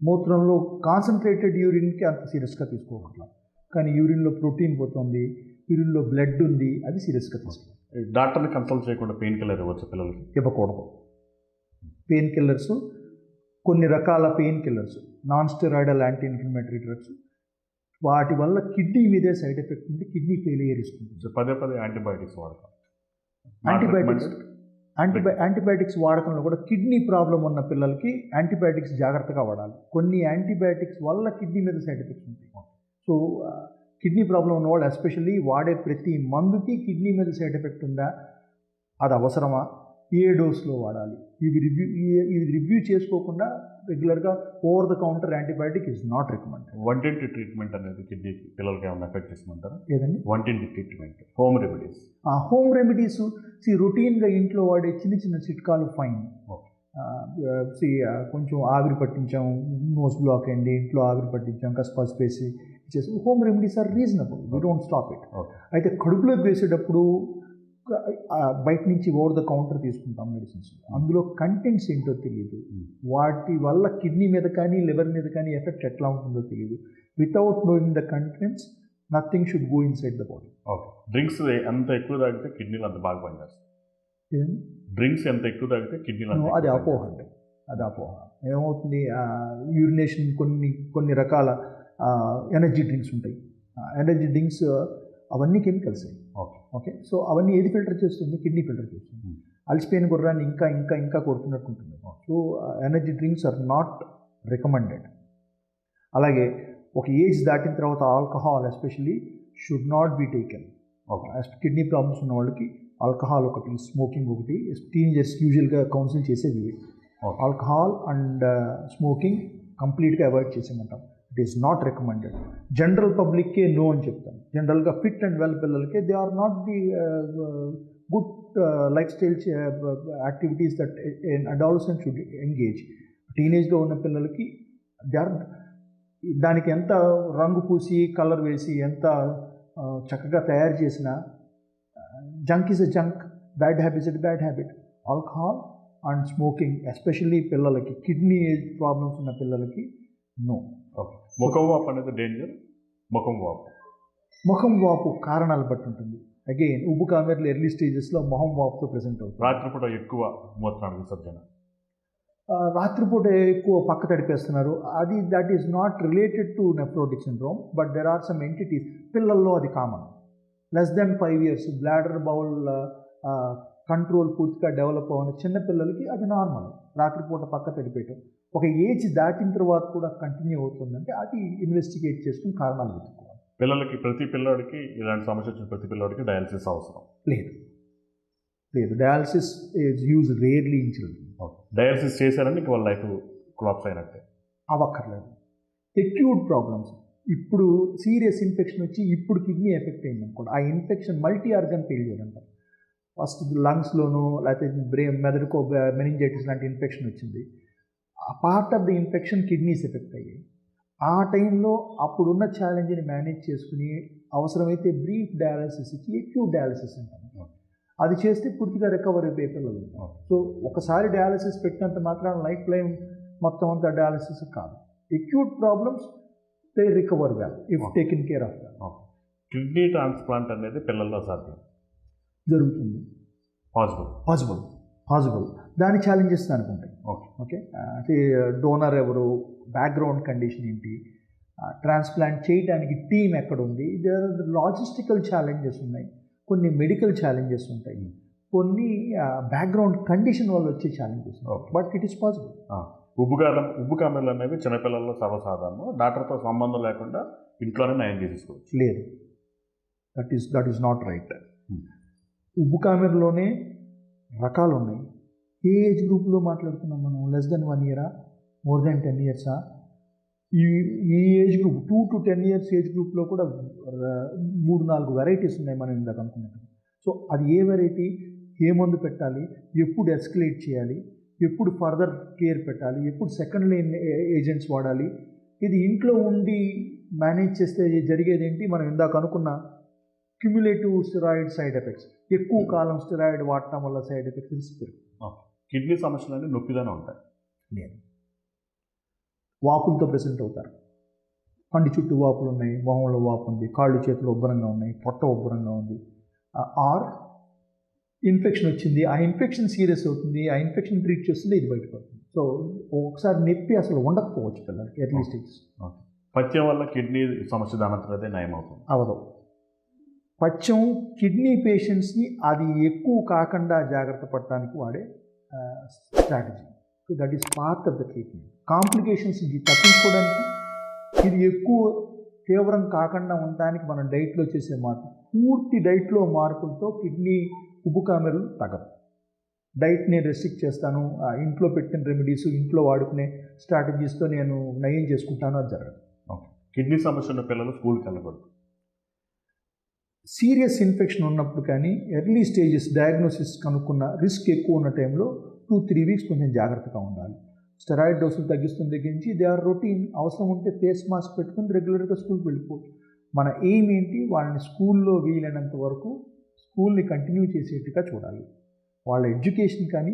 మూత్రంలో కాన్సన్ట్రేటెడ్ యూరిన్కి అంత సీరియస్గా తీసుకోవట్లేదు, కానీ యూరిన్లో ప్రోటీన్ పోతుంది, యూరిన్లో బ్లడ్ ఉంది, అది సీరియస్గా తీసుకోవాలి. డాక్టర్ని కన్సల్ట్ చేయకుండా పెయిన్ కిల్లర్ ఇవ్వచ్చు పిల్లలకి? ఇవ్వకూడదు. పెయిన్ కిల్లర్స్, కొన్ని రకాల pain killers, non steroidal anti inflammatory drugs, వాటి వల్ల కిడ్నీ మీదే సైడ్ ఎఫెక్ట్ ఉంది, కిడ్నీ ఫెయిలియర్ ఇస్తుంది. పదే యాంటీబయాటిక్స్ వాడతాం. యాంటీబయాటిక్స్ వాడకంలో కూడా కిడ్నీ ప్రాబ్లం ఉన్న పిల్లలకి యాంటీబయాటిక్స్ జాగ్రత్తగా వాడాలి. కొన్ని యాంటీబయాటిక్స్ వల్ల కిడ్నీ మీద సైడ్ ఎఫెక్ట్స్ ఉంటాయి. సో కిడ్నీ ప్రాబ్లం ఉన్న వాళ్ళు ఎస్పెషల్లీ వాడే ప్రతి మందుకి కిడ్నీ మీద సైడ్ ఎఫెక్ట్ ఉందా, అది అవసరమా, ఏ డోస్లో వాడాలి, ఇవి రివ్యూ చేసుకోకుండా రెగ్యులర్గా over the counter antibiotic is not recommended. వంటింటి ట్రీట్మెంట్ అనేది కిడ్నీకి పిల్లలకి ఏమైనా ఎఫెక్ట్ చేస్తుంటారా? ఏదండి? వంటింటి treatment, home remedies. Home remedies రొటీన్గా ఇంట్లో వాడే చిన్న చిట్కాలు ఫైన్. కొంచెం ఆవిరి పట్టించాం, నోస్ బ్లాక్ అయింది, ఇంట్లో ఆవిరి పట్టించాం, కాస్త పసుపు వేసి ఇచ్చేసి home remedies are reasonable, we don't stop it. అయితే కడుపులోకి వేసేటప్పుడు బయట నుంచి ఓవర్ ద కౌంటర్ తీసుకుంటాం మెడిసిన్స్, అందులో కంటెంట్స్ ఏంటో తెలియదు, వాటి వల్ల కిడ్నీ మీద కానీ లివర్ మీద కానీ ఎఫెక్ట్ ఎట్లా ఉంటుందో తెలియదు. Without knowing the contents nothing should go inside the body. Okay, drinks ఎంత ఎక్కువ తాగితే కిడ్నీలు అంత బాగా పనిచేస్తాయి. డ్రింక్స్ ఎంత ఎక్కువ తాగితే కిడ్నీలు అది అపోహ అండి, అది అపోహ. ఏమవుతుంది, యూరినేషన్ కొన్ని రకాల ఎనర్జీ డ్రింక్స్ ఉంటాయి, ఎనర్జీ డ్రింక్స్ అవన్నీ కెమికల్స్. ఓకే, సో అవన్నీ ఏది ఫిల్టర్ చేస్తుంది? కిడ్నీ ఫిల్టర్ చేస్తుంది. అలసిపోయిన గుర్రాన్ని ఇంకా ఇంకా ఇంకా కొడుతున్నట్టు ఉంటుంది. So energy drinks are not recommended. అలాగే ఒక ఏజ్ దాటిన తర్వాత alcohol especially should not be taken. Kidney problems ఉన్న వాళ్ళకి ఆల్కహాల్ ఒకటి, స్మోకింగ్ ఒకటి, టీనేజర్స్ యూజువల్గా కౌన్సిల్ చేసేవి ఇవి. ఆల్కహాల్ అండ్ స్మోకింగ్ కంప్లీట్గా అవాయిడ్ చేసేమంటాం. It is not recommended. General పబ్లిక్కే నో అని చెప్తాను. జనరల్గా ఫిట్ అండ్ వెల్ పిల్లలకే they are not the good lifestyle activities that an adolescent should engage. టీనేజ్లో ఉన్న పిల్లలకి దే ఆర్, దానికి ఎంత రంగు పూసి కలర్ వేసి ఎంత చక్కగా తయారు చేసిన junk is a junk, bad habit is a bad habit. Alcohol and smoking especially పిల్లలకి, కిడ్నీ ప్రాబ్లమ్స్ ఉన్న పిల్లలకి నో. ముఖం వాపు అనేది డేంజర్. ముఖం వాపు కారణాలు బట్టి ఉంటుంది. అగైన్ ఉబ్బు కామెర్లు ఎర్లీ స్టేజెస్లో మొహం వాపుతో ప్రెసెంట్ అవుతుంది. రాత్రిపూట ఎక్కువ మూత్రానికి విసర్జన, రాత్రిపూట ఎక్కువ పక్క తడిపేస్తున్నారు, అది that is not related to nephrotic syndrome, but there are some entities. పిల్లల్లో అది common. Less than 5 years bladder bowel control పూర్తిగా డెవలప్ అవ్వని చిన్నపిల్లలకి అది నార్మల్, రాత్రిపూట పక్క తడిపేయటం. ఒక ఏజ్ దాటిన తర్వాత కూడా కంటిన్యూ అవుతుందంటే అది ఇన్వెస్టిగేట్ చేసుకుని కారణాలు వెతుక్కోవాలి. పిల్లలకి, ప్రతి పిల్లడికి ఇలాంటి సమస్య వచ్చిన ప్రతి పిల్లడికి డయాలసిస్ అవసరం లేదు. Dialysis is use rarely in children. Dialysis చేశారని వాళ్ళ లైఫ్ కొలాప్స్ అయినట్టే. అవ్వక్కర్లేదు. ఎక్యూట్ ప్రాబ్లమ్స్, ఇప్పుడు సీరియస్ ఇన్ఫెక్షన్ వచ్చి ఇప్పుడు కిడ్నీ ఎఫెక్ట్ అయింది అనుకోండి, ఆ ఇన్ఫెక్షన్ మల్టీ ఆర్గన్ ఫెయిల్యూర్ అంటారు. ఫస్ట్ లంగ్స్లోనూ లేకపోతే మెదడుకో మెనింజైటిస్ లాంటి ఇన్ఫెక్షన్ వచ్చింది, ఆ part of the infection kidneys effect అయ్యాయి. ఆ టైంలో అప్పుడున్న ఛాలెంజ్ని మేనేజ్ చేసుకుని అవసరమైతే బ్రీఫ్ డయాలసిస్ ఇచ్చి ఎక్యూట్ డయాలసిస్ అంటాము, అది చేస్తే పూర్తిగా రికవరీ పేపర్లు. సో ఒకసారి డయాలసిస్ పెట్టినంత మాత్రం లైఫ్ లైన్ మొత్తం అంతా డయాలసిస్ కాదు. Acute problems they recover well if taken care of that. Kidney transplant అనేది పిల్లల్లో సాధ్యం, జరుగుతుంది, పాసిబుల్. దాని ఛాలెంజెస్ దానికి ఉంటాయి. ఓకే, అంటే డోనర్ ఎవరు, బ్యాక్గ్రౌండ్ కండిషన్ ఏంటి, ట్రాన్స్ప్లాంట్ చేయడానికి టీం ఎక్కడ ఉంది, దేర్ ఆర్ లాజిస్టికల్ ఛాలెంజెస్ ఉన్నాయి, కొన్ని మెడికల్ ఛాలెంజెస్ ఉంటాయి, కొన్ని బ్యాక్గ్రౌండ్ కండిషన్ వల్ల వచ్చే challenges, but it is possible. ఉబ్బు కామెర్లు అనేవి చిన్నపిల్లల్లో సర్వసాధారణం, డాక్టర్తో సంబంధం లేకుండా ఇంట్లోనే నయం చేసేసుకోవచ్చు. లేదు, దట్ ఈస్ నాట్ రైట్. ఉబ్బు కామెర్లోనే రకాలు ఉన్నాయి. ఏ ఏజ్ గ్రూప్లో మాట్లాడుతున్నాం మనం? Less than 1 year, more than 10 years? ఈ age group 2 to 10 years age గ్రూప్లో కూడా 3-4 వెరైటీస్ ఉన్నాయి మనం ఇందాక అనుకున్నట్టు. సో అది ఏ వెరైటీ, ఏ మందు పెట్టాలి, ఎప్పుడు ఎస్కలేట్ చేయాలి, ఎప్పుడు ఫర్దర్ కేర్ పెట్టాలి, ఎప్పుడు సెకండ్ లైన్ ఏజెంట్స్ వాడాలి, ఇది ఇంట్లో ఉండి మేనేజ్ చేస్తే జరిగేది ఏంటి, మనం ఇందాక అనుకున్న క్యుములేటివ్ స్టెరాయిడ్ సైడ్ ఎఫెక్ట్స్, ఎక్కువ కాలం స్టెరాయిడ్ వాడటం వల్ల సైడ్ ఎఫెక్ట్స్ రిస్క్ పెరుగుతుంది. కిడ్నీ సమస్యలన్నీ నొప్పిగానే ఉంటాయి. లేదు, వాపులతో ప్రెసెంట్ అవుతారు. పండి చుట్టూ వాపులు ఉన్నాయి, మొహంలో వాపు ఉంది, కాళ్ళు చేతులు ఉబ్బరంగా ఉన్నాయి, పొట్ట ఉబ్బరంగా ఉంది, ఆర్ ఇన్ఫెక్షన్ వచ్చింది, ఆ ఇన్ఫెక్షన్ సీరియస్ అవుతుంది, ఆ ఇన్ఫెక్షన్ ట్రీట్ చేస్తుంది, ఇది బయటపడుతుంది. సో ఒకసారి నొప్పి అసలు ఉండకపోవచ్చు పిల్లలకి ఎర్లీ స్టేజ్. పథ్యం వల్ల కిడ్నీ సమస్య దానంతరదే నయం అవుతుంది? అవదు. పథ్యం కిడ్నీ పేషెంట్స్ని అది ఎక్కువ కాకుండా జాగ్రత్త పడటానికి వాడే strategy. So that is part of the treatment. Complications ఇది తప్పించుకోవడానికి, ఇది ఎక్కువ తీవ్రం కాకుండా ఉండడానికి మనం డైట్లో చేసే మార్పు, పూర్తి డైట్లో మార్పులతో కిడ్నీ ఉబ్బు కామెర్లు తగ్గదు. డైట్ని రెస్ట్రిక్ట్ చేస్తాను, ఇంట్లో పెట్టిన రెమెడీస్, ఇంట్లో వాడుకునే స్ట్రాటజీస్తో నేను నయం చేసుకుంటాను, అది జరగదు. కిడ్నీ సమస్య ఉన్న పిల్లలు స్కూల్కి వెళ్ళకూడదు. సీరియస్ ఇన్ఫెక్షన్ ఉన్నప్పుడు కానీ, ఎర్లీ స్టేజెస్ డయాగ్నోసిస్ కనుక్కున్న రిస్క్ ఎక్కువ ఉన్న టైంలో 2-3 వీక్స్ కొంచెం జాగ్రత్తగా ఉండాలి. స్టెరాయిడ్ డోసులు తగ్గిస్తున్న దగ్గర నుంచి దే ఆర్ రొటీన్. అవసరం ఉంటే ఫేస్ మాస్క్ పెట్టుకుని రెగ్యులర్గా స్కూల్కి వెళ్ళిపోవచ్చు. మన ఎయిమ్ ఏంటి, వాళ్ళని స్కూల్లో వీలైనంత వరకు స్కూల్ని కంటిన్యూ చేసేట్టుగా చూడాలి. వాళ్ళ ఎడ్యుకేషన్ కానీ,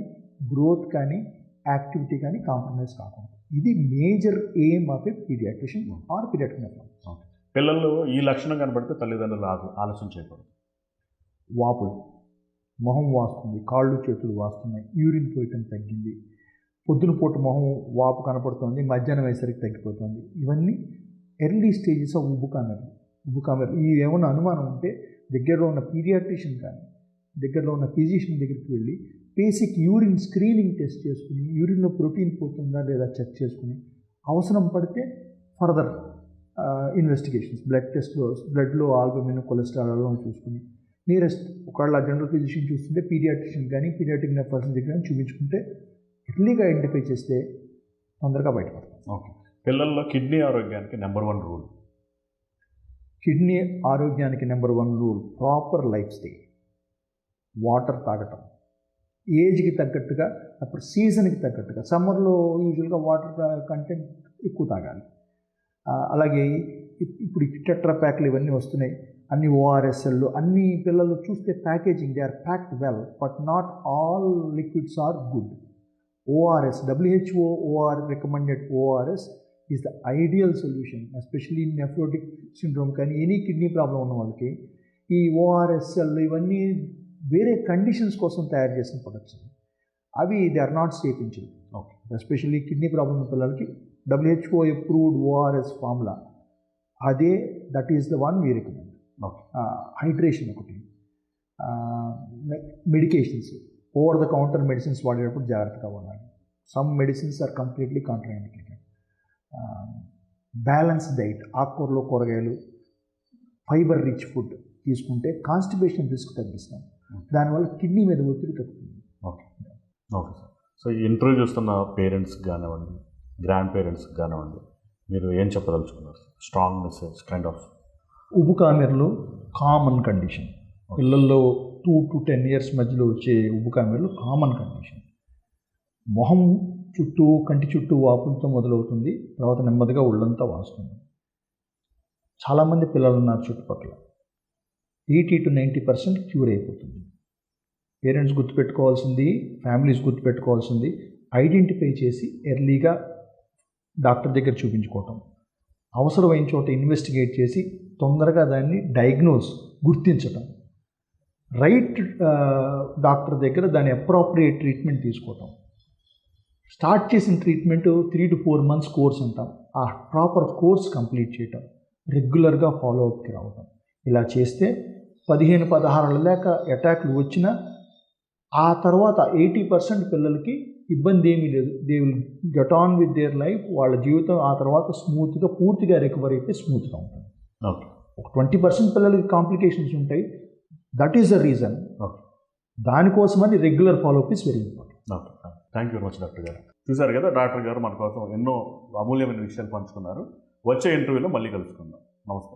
గ్రోత్ కానీ, యాక్టివిటీ కానీ కాంప్రమైజ్ కాకుండా. ఇది major aim of a paediatrician or paediatric nephrologist. పిల్లలు ఈ లక్షణం కనబడితే తల్లిదండ్రులు ఆలస్యం చేయకూడదు. వాపులు, మొహం వాస్తుంది, కాళ్ళు చేతులు వాస్తున్నాయి, యూరిన్ పోయటం తగ్గింది, పొద్దున పూట మొహం వాపు కనపడుతుంది, మధ్యాహ్నం అయ్యేసరికి తగ్గిపోతుంది. ఇవన్నీ ఎర్లీ స్టేజెస్ ఆఫ్ ఉబ్బుకామెర్లు. ఈ ఏమైనా అనుమానం ఉంటే దగ్గరలో ఉన్న పీడియాట్రిషియన్ కానీ, దగ్గరలో ఉన్న ఫిజిషియన్ దగ్గరికి వెళ్ళి బేసిక్ యూరిన్ స్క్రీనింగ్ టెస్ట్ చేసుకుని, యూరిన్లో ప్రోటీన్ పోతుందా లేదా చెక్ చేసుకుని, అవసరం పడితే ఫర్దర్ ఇన్వెస్టిగేషన్స్, బ్లడ్ టెస్ట్లో బ్లడ్లో ఆల్బమిన్, కొలెస్ట్రాల్ చూసుకుని, నియరెస్ట్ ఒకవేళ జనరల్ ఫిజిషియన్ చూస్తుంటే పీడియాట్రిషియన్ కానీ, పీడియాట్రిక్ నెఫ్రాలజిస్ట్ దగ్గర కానీ చూపించుకుంటే ఎర్లీగా ఐడెంటిఫై చేస్తే తొందరగా బయటపడతాం. ఓకే. పిల్లల్లో కిడ్నీ ఆరోగ్యానికి నెంబర్ 1 రూల్. కిడ్నీ ఆరోగ్యానికి number 1 rule proper life style. Water తాగటం ఏజ్కి తగ్గట్టుగా, అప్పుడు సీజన్కి తగ్గట్టుగా. సమ్మర్లో యూజువల్గా వాటర్ కంటెంట్ ఎక్కువ తాగాలి. అలాగే ఇప్పుడు టెట్రా ప్యాక్లు ఇవన్నీ వస్తున్నాయి, అన్ని ఓఆర్ఎస్ఎల్, అన్ని పిల్లలు చూస్తే packaging they are packed well, but not all liquids are good. ORS, WHO recommended ORS is the ideal solution, especially in nephrotic syndrome కానీ ఎనీ కిడ్నీ ప్రాబ్లం ఉన్న వాళ్ళకి. ఈ ORSL ఇవన్నీ వేరే కండిషన్స్ కోసం తయారు చేసిన ప్రొడక్ట్స్. అవి they are not safe in children. Okay. Especially kidney problem ఉన్న పిల్లలకి WHO అప్రూవ్డ్ ORS ఫార్ములా అదే, that is the one we recommend. Okay. Hydration ఒకటి, medications, over the counter medicines వాడేటప్పుడు జాగ్రత్తగా ఉండాలి. Some medicines are completely contraindicated. Balance diet, ఆకుకూరలు, కూరగాయలు, fibre rich food తీసుకుంటే కాన్స్టిపేషన్ రిస్క్ తగ్గిస్తాం. దానివల్ల కిడ్నీ మీద ఒత్తిడి తగ్గుతుంది. ఓకే. Okay sir. సో ఈ ఇంటర్వ్యూ చూస్తున్న పేరెంట్స్కి కానివ్వండి, గ్రాండ్ పేరెంట్స్కి కానివ్వండి, మీరు ఏం చెప్పదలుచుకున్నారు? Strong message kind of. ఉబ్బుకామెర్లు కామన్ కండిషన్. పిల్లల్లో 2 to 10 years మధ్యలో వచ్చే ఉబ్బుకామెర్లు కామన్ కండిషన్. మొహం చుట్టూ, కంటి చుట్టూ వాపులతో మొదలవుతుంది, తర్వాత నెమ్మదిగా ఒళ్ళంతా వాస్తుంది. చాలామంది పిల్లలు ఉన్నారు చుట్టుపక్కల. 80 to 90% క్యూర్ అయిపోతుంది. పేరెంట్స్ గుర్తుపెట్టుకోవాల్సింది, ఫ్యామిలీస్ గుర్తుపెట్టుకోవాల్సింది, ఐడెంటిఫై చేసి ఎర్లీగా డాక్టర్ దగ్గర చూపించుకోవటం, అవసరమైన చోట ఇన్వెస్టిగేట్ చేసి తొందరగా దాన్ని డయాగ్నోస్, గుర్తించటం, రైట్ డాక్టర్ దగ్గర దాని అప్రోప్రియేట్ ట్రీట్మెంట్ తీసుకోవటం. స్టార్ట్ చేసిన ట్రీట్మెంట్ 3 to 4 months కోర్స్ అంటాం. ఆ ప్రాపర్ కోర్స్ కంప్లీట్ చేయటం, రెగ్యులర్గా ఫాలోఅప్కి రావటం. ఇలా చేస్తే 15-16 దాకా అటాక్లు వచ్చినా ఆ తర్వాత 80% పిల్లలకి ఇబ్బంది ఏమీ లేదు. They will get on with their life. వాళ్ళ జీవితం ఆ తర్వాత స్మూత్గా, పూర్తిగా రికవర్ అయిపోయి స్మూత్గా ఉంటుంది. ఓకే. ఒక 20% పిల్లలకి కాంప్లికేషన్స్ ఉంటాయి. That is the reason. Okay. దానికోసమని regular follow up is very important. Okay. Thank you very much doctor గారు. చూసారు కదా, డాక్టర్ గారు మన కోసం ఎన్నో అమూల్యమైన విషయాలు పంచుకున్నారు. వచ్చే ఇంటర్వ్యూలో మళ్ళీ కలుసుకుందాం. నమస్తే.